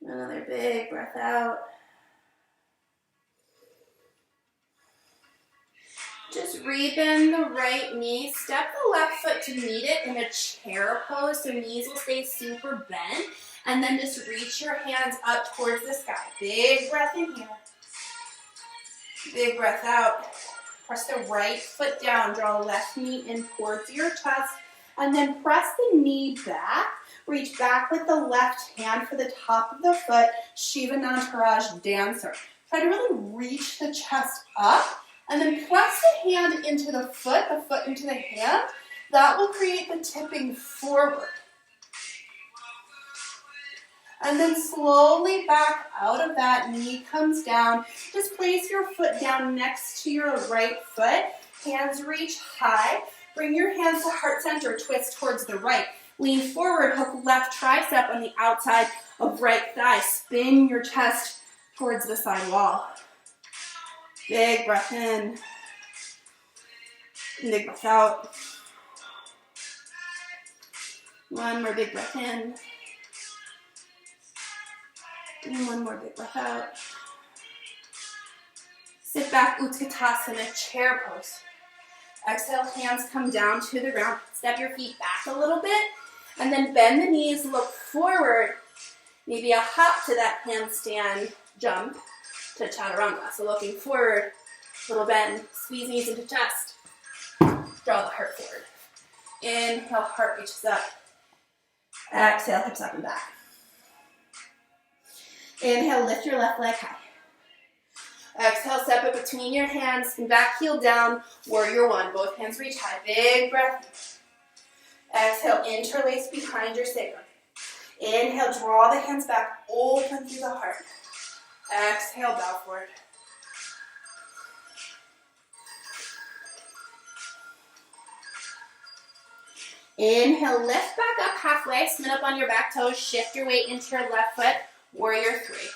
Another big breath out. Just rebend the right knee. Step the left foot to meet it in a chair pose so knees will stay super bent. And then just reach your hands up towards the sky. Big breath in here. Big breath out. Press the right foot down. Draw the left knee in towards your chest. And then press the knee back. Reach back with the left hand for the top of the foot. Shiva Nantaraj dancer. Try to really reach the chest up. And then press the hand into the foot into the hand. That will create the tipping forward. And then slowly back out of that, knee comes down. Just place your foot down next to your right foot. Hands reach high. Bring your hands to heart center, twist towards the right. Lean forward, hook left tricep on the outside of right thigh. Spin your chest towards the side wall. Big breath in. Big breath out. One more big breath in. And one more big breath out. Sit back, Utkatasana, chair pose. Exhale, hands come down to the ground. Step your feet back a little bit. And then bend the knees, look forward. Maybe a hop to that handstand jump to chaturanga. So looking forward, little bend, squeeze knees into chest. Draw the heart forward. Inhale, heart reaches up. Exhale, hips up and back. Inhale, lift your left leg high. Exhale, step it between your hands and back heel down, warrior one. Both hands reach high. Big breath. Exhale, interlace behind your sacrum. Inhale, draw the hands back, open through the heart. Exhale, bow forward. Inhale, lift back up halfway, spin up on your back toes, shift your weight into your left foot, warrior three.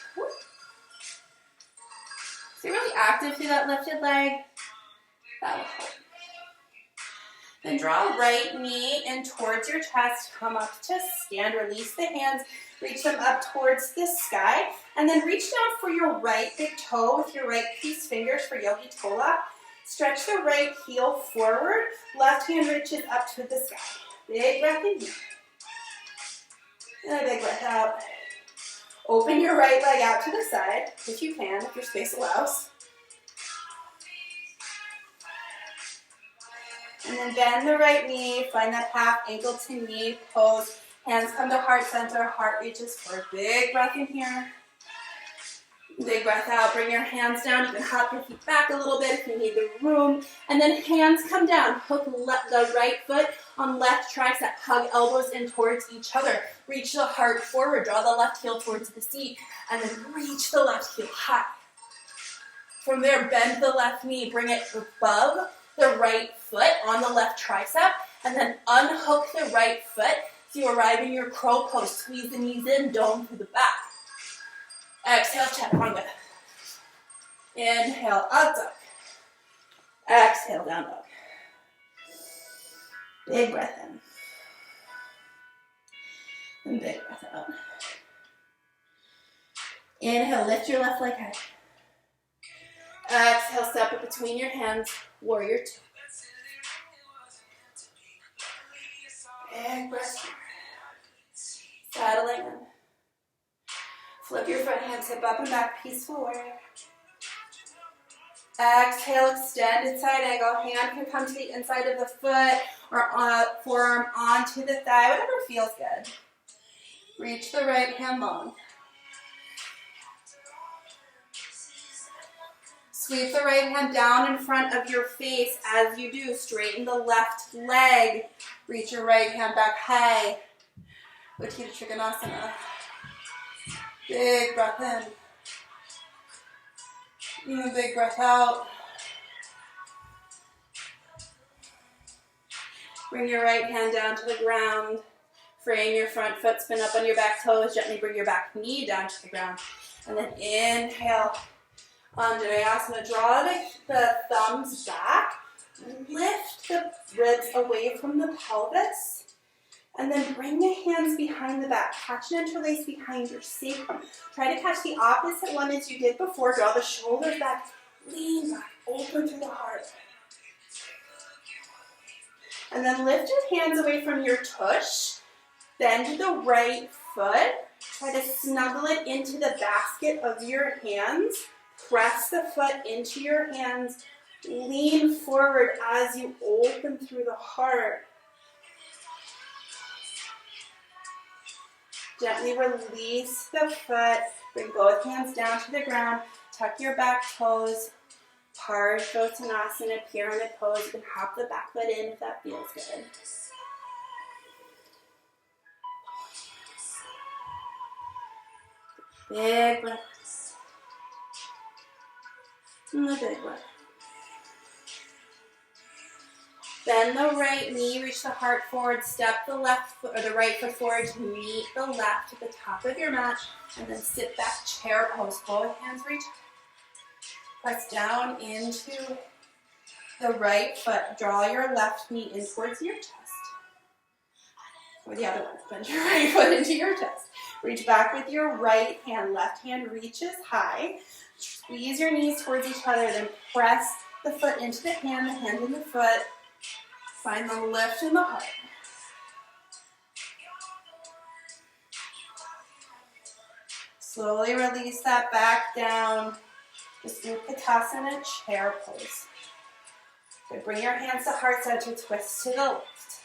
So you're really active through that lifted leg. That will help. Then draw right knee in towards your chest, come up to stand, release the hands, reach them up towards the sky, and then reach down for your right big toe with your right peace fingers for Yogi Tola. Stretch the right heel forward, left hand reaches up to the sky. Big breath in here. And a big breath out. Open your right leg out to the side, if you can, if your space allows. And then bend the right knee, find that half ankle to knee pose. Hands come to heart center, heart reaches for a big breath in here. Big breath out, bring your hands down. You can hop your feet back a little bit if you need the room. And then hands come down, hook the right foot on left tricep, hug elbows in towards each other. Reach the heart forward, draw the left heel towards the seat, and then reach the left heel high. From there, bend the left knee, bring it above the right foot on the left tricep, and then unhook the right foot so you arrive in your crow pose. Squeeze the knees in, dome through the back. Exhale, chaturanga. Inhale, up dog. Exhale, down dog. Big breath in. And big breath out. Inhale, lift your left leg high. Exhale, step it between your hands, warrior two. Big breath. Saddling in. Flip your front hands, hip up and back, peaceful warrior. Exhale, extended side angle. Hand can come to the inside of the foot or forearm onto the thigh, whatever feels good. Reach the right hand long. Sweep the right hand down in front of your face. As you do, straighten the left leg. Reach your right hand back high. Utthita Trikonasana. Big breath in. And a big breath out. Bring your right hand down to the ground. Frame your front foot, spin up on your back toes. Gently bring your back knee down to the ground. And then inhale. Anjaneyasana. Draw the thumbs back. Lift the ribs away from the pelvis. And then bring the hands behind the back. Catch and interlace behind your sacrum. Try to catch the opposite one as you did before. Draw the shoulders back. Lean back. Open through the heart. And then lift your hands away from your tush. Bend the right foot. Try to snuggle it into the basket of your hands. Press the foot into your hands. Lean forward as you open through the heart. Gently release the foot. Bring both hands down to the ground. Tuck your back toes. Parsvottanasana, pyramid pose. You can hop the back foot in if that feels good. Big breath. And a big breath. Bend the right knee, reach the heart forward, step the left foot or the right foot forward to meet the left at the top of your mat, and then sit back, chair pose. Both hands reach. Press down into the right foot. Draw your left knee in towards your chest. Or the other one. Bend your right foot into your chest. Reach back with your right hand. Left hand reaches high. Squeeze your knees towards each other, then press the foot into the hand in the foot. Find the lift in the heart. Slowly release that back down. Just Utkatasana, chair pose. Good. Bring your hands to heart center, twist to the left.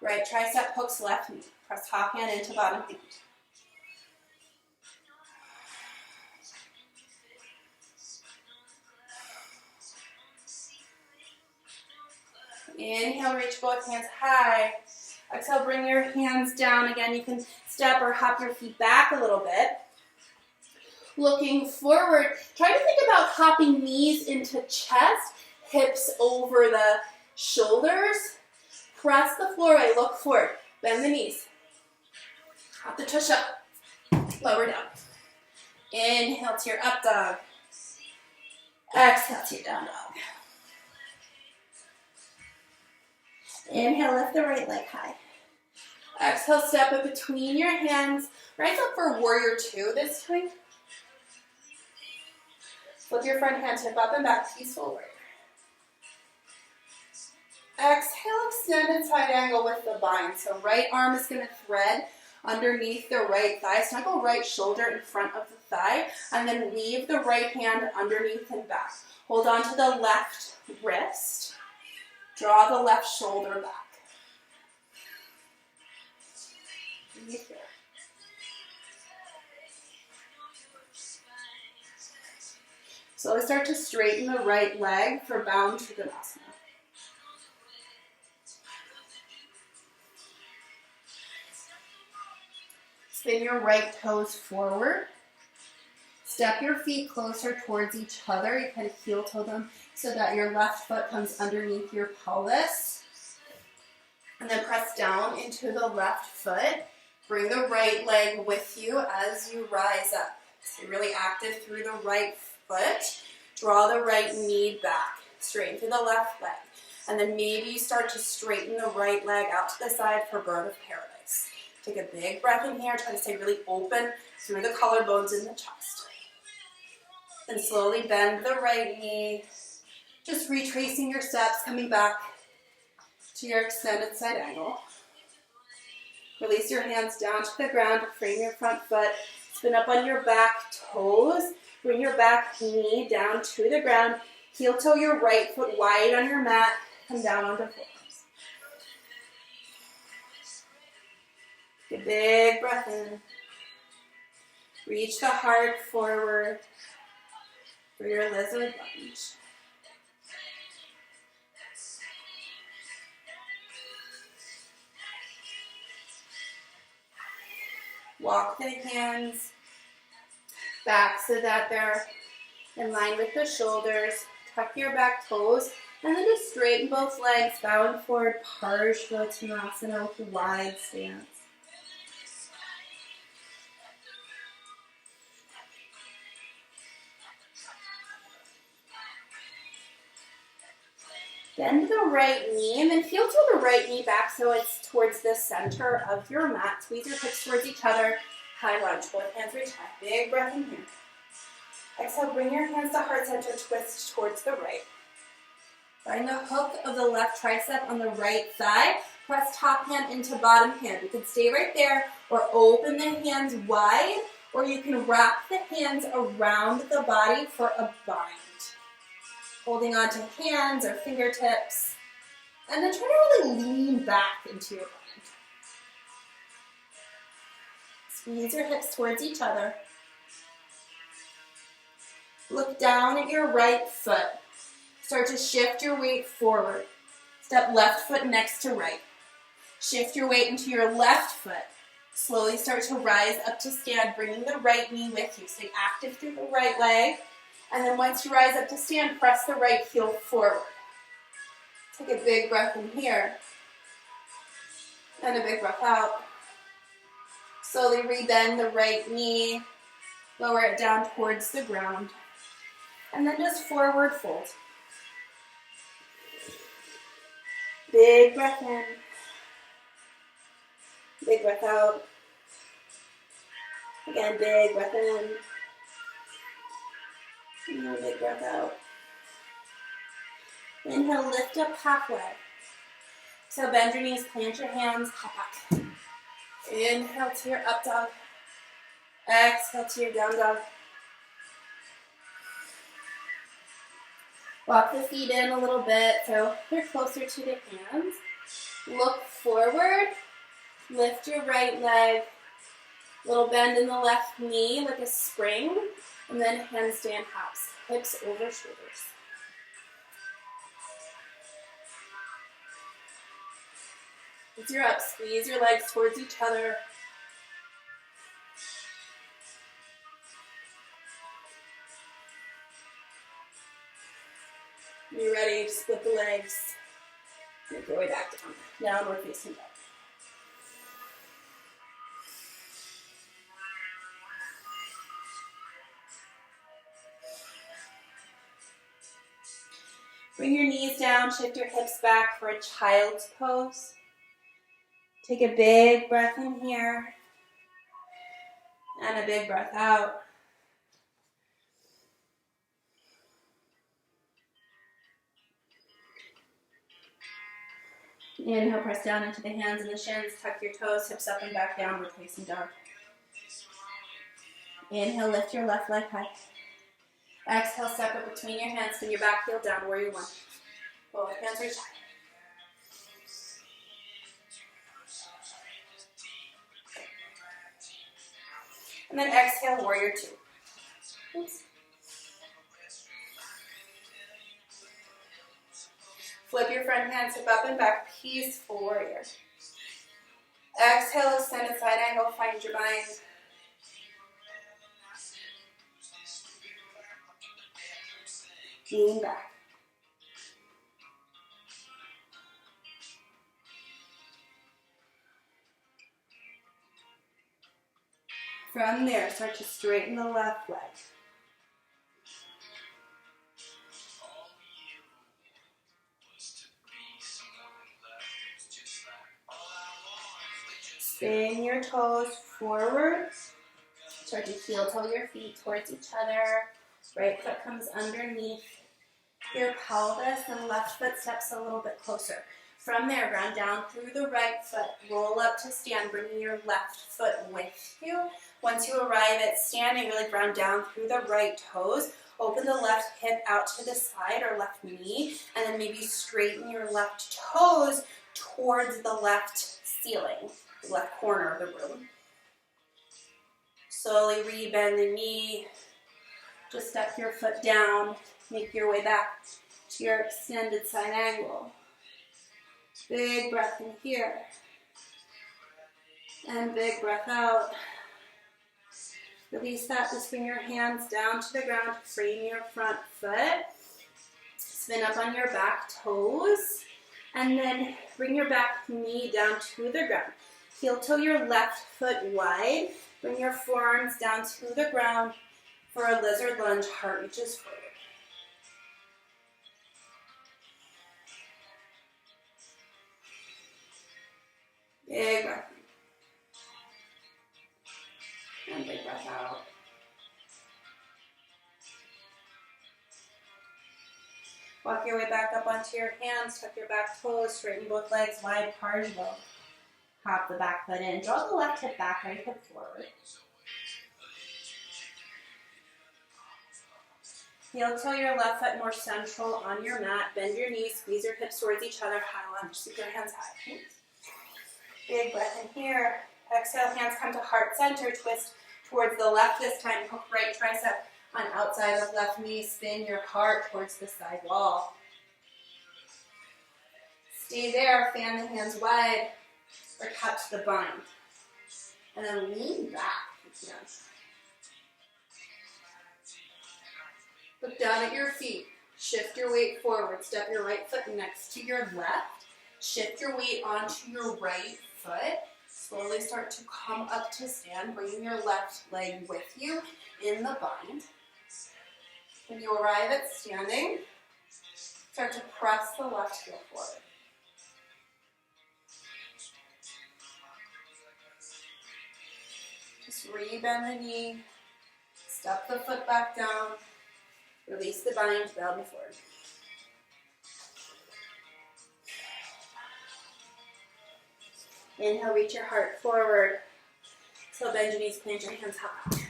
Right tricep hooks left knee. Press top hand into bottom hand. Inhale, reach both hands high. Exhale, bring your hands down. Again, you can step or hop your feet back a little bit. Looking forward, try to think about hopping knees into chest, hips over the shoulders. Press the floor away, look forward, bend the knees. Hop the tush up, lower down. Inhale to your up dog. Exhale to your down dog. Inhale, lift the right leg high. Exhale, step it between your hands. Rise up for warrior two this time. Flip your front hand, hip up and back, peaceful warrior. Exhale, extended side angle with the bind. So right arm is going to thread underneath the right thigh. Snuggle right shoulder in front of the thigh. And then weave the right hand underneath and back. Hold on to the left wrist. Draw the left shoulder back. Breathe here. Slowly start to straighten the right leg for bound Trikonasana. Spin your right toes forward. Step your feet closer towards each other. You kind of heel toe them so that your left foot comes underneath your pelvis. And then press down into the left foot. Bring the right leg with you as you rise up. So you're really active through the right foot. Draw the right knee back. Straighten through the left leg. And then maybe you start to straighten the right leg out to the side for bird of paradise. Take a big breath in here. Try to stay really open through the collarbones in the chest. Then slowly bend the right knee. Just retracing your steps, coming back to your extended side angle. Release your hands down to the ground to frame your front foot. Spin up on your back toes. Bring your back knee down to the ground. Heel toe your right foot wide on your mat. Come down onto forearms. Take a big breath in. Reach the heart forward for your lizard lunge. Walk the hands back so that they're in line with the shoulders. Tuck your back toes and then just straighten both legs, bowing forward, Parsvottanasana with a wide stance. Bend the right knee and then heel to the right knee back so it's towards the center of your mat. Squeeze your hips towards each other. High lunge. Both hands reach high. Big breath in here. Exhale, bring your hands to heart center. Twist towards the right. Find the hook of the left tricep on the right thigh. Press top hand into bottom hand. You can stay right there or open the hands wide, or you can wrap the hands around the body for a bind. Holding on to hands or fingertips. And then try to really lean back into your bind. Squeeze your hips towards each other. Look down at your right foot. Start to shift your weight forward. Step left foot next to right. Shift your weight into your left foot. Slowly start to rise up to stand, bringing the right knee with you. Stay active through the right leg. And then once you rise up to stand, press the right heel forward. Take a big breath in here. And a big breath out. Slowly rebend the right knee. Lower it down towards the ground. And then just forward fold. Big breath in. Big breath out. Again, big breath in. And a big breath out. Inhale, lift up halfway. So bend your knees, plant your hands, hop back. Inhale to your up dog. Exhale to your down dog. Walk the feet in a little bit so they're closer to the hands. Look forward. Lift your right leg. Little bend in the left knee like a spring. And then handstand hops. Hips over shoulders. As you're up, squeeze your legs towards each other. When you're ready, split the legs. Make your way back down. Downward facing dog. Bring your knees down, shift your hips back for a child's pose. Take a big breath in here and a big breath out. Inhale, press down into the hands and the shins, tuck your toes, hips up and back, downward facing dog. Inhale, lift your left leg high. Exhale, step up between your hands, spin your back heel down where you want. Both hands reach high. And then exhale, warrior two. Oops. Flip your front hands, hip up and back, peaceful warrior. Exhale, extended side angle, find your bind. Lean back. From there, start to straighten the left leg. Spin your toes forward. Start to heel toe your feet towards each other. Right foot comes underneath your pelvis and left foot steps a little bit closer. From there, ground down through the right foot. Roll up to stand, bringing your left foot with you. Once you arrive at standing, really ground down through the right toes. Open the left hip out to the side or left knee, and then maybe straighten your left toes towards the left ceiling, the left corner of the room. Slowly re-bend the knee. Just step your foot down. Make your way back to your extended side angle. Big breath in here. And big breath out. Release that. Just bring your hands down to the ground to frame your front foot. Spin up on your back toes. And then bring your back knee down to the ground. Heel toe your left foot wide. Bring your forearms down to the ground for a lizard lunge. Heart reaches forward. Big breath in. And big breath out. Walk your way back up onto your hands, tuck your back toes, straighten both legs, wide cartwheel. Hop the back foot in. Draw the left hip back, right hip forward. Heel toe your left foot more central on your mat. Bend your knees, squeeze your hips towards each other. High lunge, sweep your hands high. Big breath in here. Exhale, hands come to heart center. Twist towards the left this time. Hook right tricep on outside of left knee. Spin your heart towards the side wall. Stay there. Fan the hands wide or touch the bind. And then lean back. Look down at your feet. Shift your weight forward. Step your right foot next to your left. Shift your weight onto your right foot. Slowly start to come up to stand. Bring your left leg with you in the bind. When you arrive at standing, start to press the left heel forward. Just re-bend the knee. Step the foot back down. Release the bind, bow forward. Inhale, reach your heart forward. So bend your knees, plant your hands high.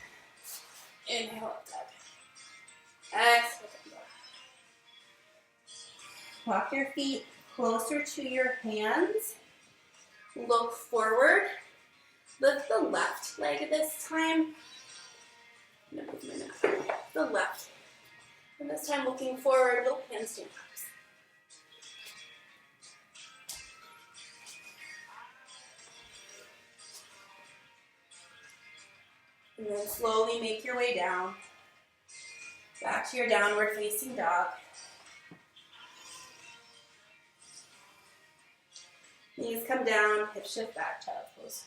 Inhale, up dog. Exhale, down dog. Walk your feet closer to your hands. Look forward. Lift the left leg this time. I'm gonna move my mat. The left. And this time looking forward, little handstand ups. And then slowly make your way down. Back to your downward facing dog. Knees come down, hip shift back, child's pose.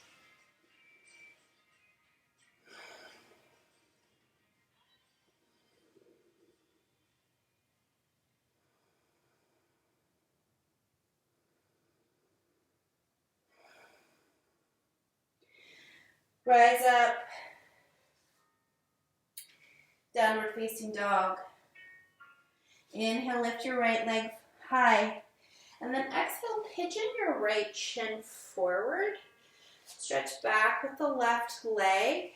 Rise up, downward facing dog. Inhale, lift your right leg high. And then exhale, pigeon your right shin forward. Stretch back with the left leg.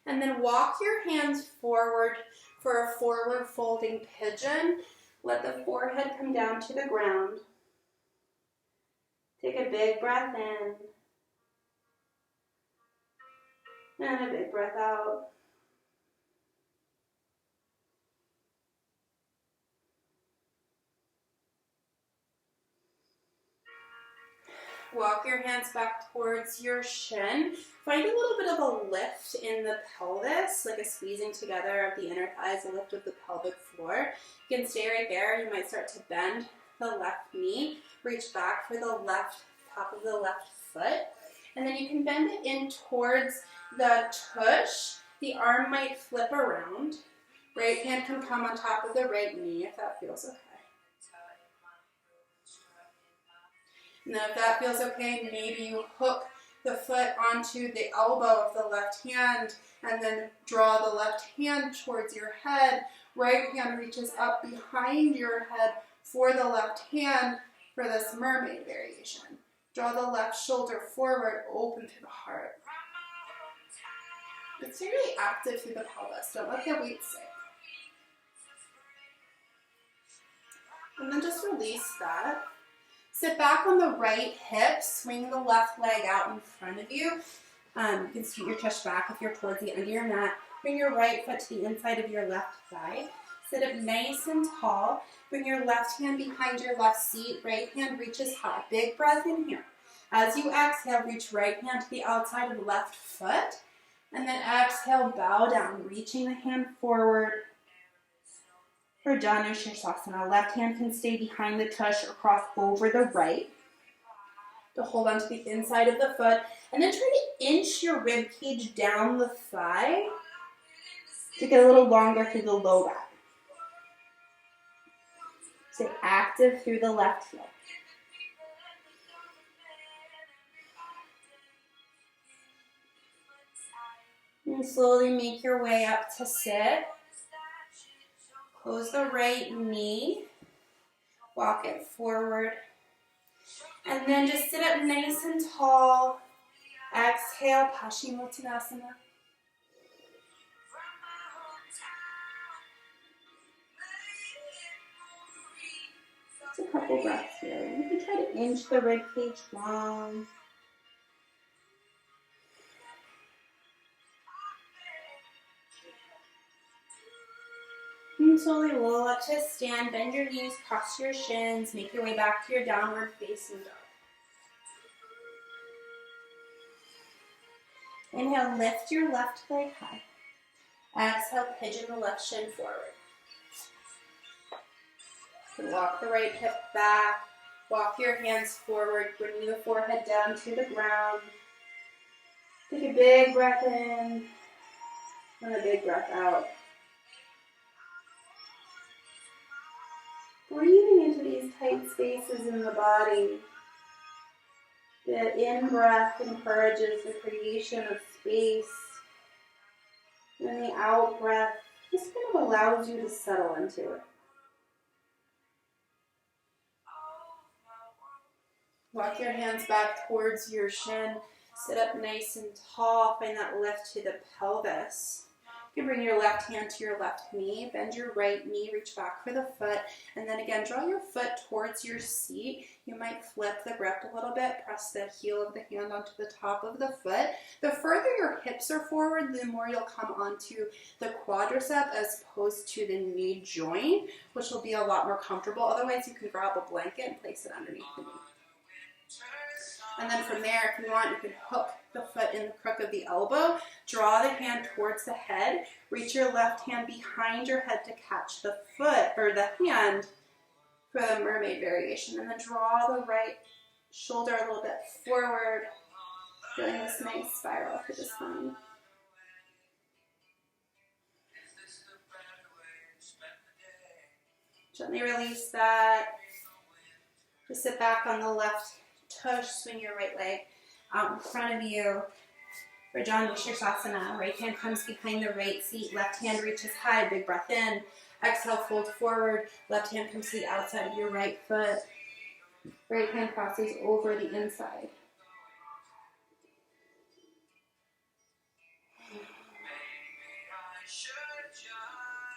And then walk your hands forward for a forward folding pigeon. Let the forehead come down to the ground. Take a big breath in. And a big breath out. Walk your hands back towards your shin. Find a little bit of a lift in the pelvis, like a squeezing together of the inner thighs, a lift of the pelvic floor. You can stay right there. You might start to bend the left knee. Reach back for the left, top of the left foot. And then you can bend it in towards the tush. The arm might flip around. Right hand can come on top of the right knee if that feels okay. And then if that feels okay, maybe you hook the foot onto the elbow of the left hand and then draw the left hand towards your head. Right hand reaches up behind your head for the left hand for this mermaid variation. Draw the left shoulder forward, open to the heart. It's really active through the pelvis. Don't let the weight sink. And then just release that. Sit back on the right hip, swing the left leg out in front of you. You can scoot your chest back if you're towards the end of your mat. Bring your right foot to the inside of your left thigh. Sit up nice and tall. Bring your left hand behind your left seat. Right hand reaches high. Big breath in here. As you exhale, reach right hand to the outside of the left foot. And then exhale, bow down, reaching the hand forward. For Janu Sirsasana, left hand can stay behind the tush or cross over the right to hold onto the inside of the foot. And then try to inch your rib cage down the thigh to get a little longer through the low back. Stay active through the left heel. And slowly make your way up to sit. Close the right knee, walk it forward, and then just sit up nice and tall. Exhale, Paschimottanasana. Just a couple breaths here. You can try to inch the rib cage long. And slowly roll up to stand, bend your knees, cross your shins, make your way back to your downward facing dog. Inhale, lift your left leg high. Exhale, pigeon the left shin forward. Walk the right hip back, walk your hands forward, bring the forehead down to the ground. Take a big breath in and a big breath out. Breathing into these tight spaces in the body. The in-breath encourages the creation of space. And the out-breath just kind of allows you to settle into it. Walk your hands back towards your shin. Sit up nice and tall. Find that lift to the pelvis. You can bring your left hand to your left knee, bend your right knee, reach back for the foot, and then again, draw your foot towards your seat. You might flip the grip a little bit, press the heel of the hand onto the top of the foot. The further your hips are forward, the more you'll come onto the quadricep as opposed to the knee joint, which will be a lot more comfortable. Otherwise, you can grab a blanket and place it underneath the knee. And then from there, if you want, you can hook the foot in the crook of the elbow, draw the hand towards the head, reach your left hand behind your head to catch the foot or the hand for the mermaid variation, and then draw the right shoulder a little bit forward, feeling this nice spiral through the spine. Gently release that. Just sit back on the left tush, swing your right leg out in front of you. Rajani Sirsasana. Right hand comes behind the right seat. Left hand reaches high. Big breath in. Exhale, fold forward. Left hand comes to the outside of your right foot. Right hand crosses over the inside.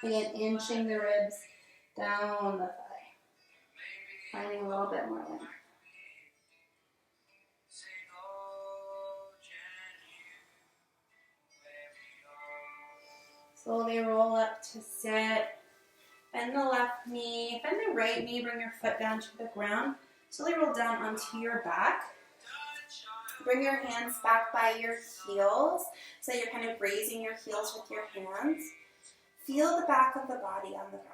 Again, inching the ribs down the thigh. Finding a little bit more length. Slowly roll up to sit. Bend the left knee, bend the right knee, bring your foot down to the ground. Slowly roll down onto your back. Bring your hands back by your heels. So you're kind of raising your heels with your hands. Feel the back of the body on the ground.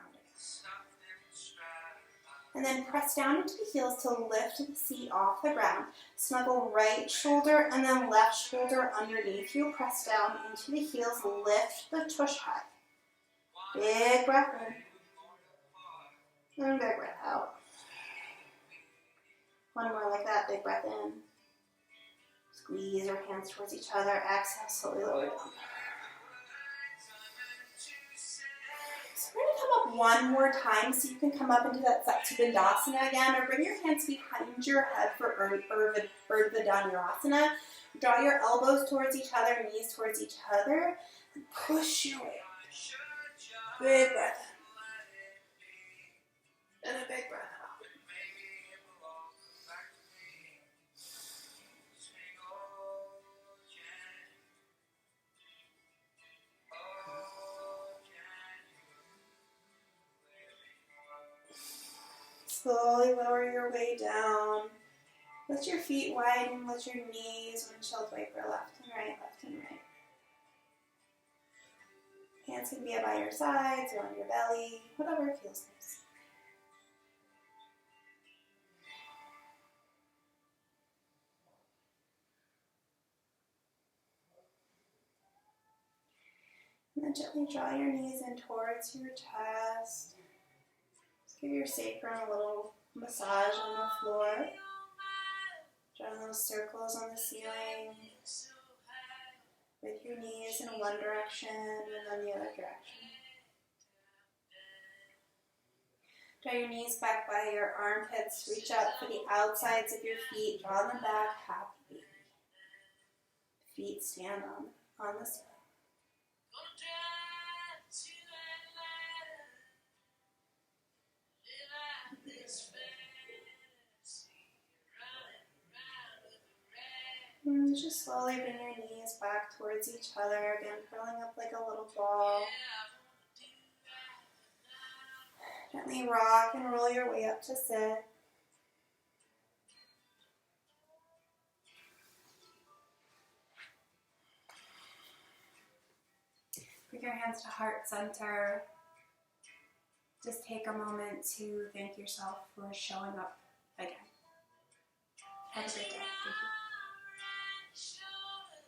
And then press down into the heels to lift the seat off the ground. Snuggle right shoulder and then left shoulder underneath you. Press down into the heels, lift the tush high. Big breath in. And big breath out. One more like that, big breath in. Squeeze your hands towards each other. Exhale, slowly lower down. We're going to come up one more time so you can come up into that Satsubandhasana again, or bring your hands behind your head for Urdhva Dhanurasana. Draw your elbows towards each other, knees towards each other, and push your way up. Big breath in. And a big breath out. Slowly lower your way down. Let your feet widen, let your knees windshield wiper left and right, left and right. Hands can be by your sides or on your belly, whatever feels nice. And then gently draw your knees in towards your chest. Give your sacrum a little massage on the floor. Draw those circles on the ceiling with your knees in one direction and then the other direction. Draw your knees back by your armpits. Reach out for the outsides of your feet. Draw them back. Happy baby. Feet stand on the ceiling. And just slowly bring your knees back towards each other, again curling up like a little ball. Gently rock and roll your way up to sit. Bring your hands to heart center. Just take a moment to thank yourself for showing up again. Have a great day. Thank you.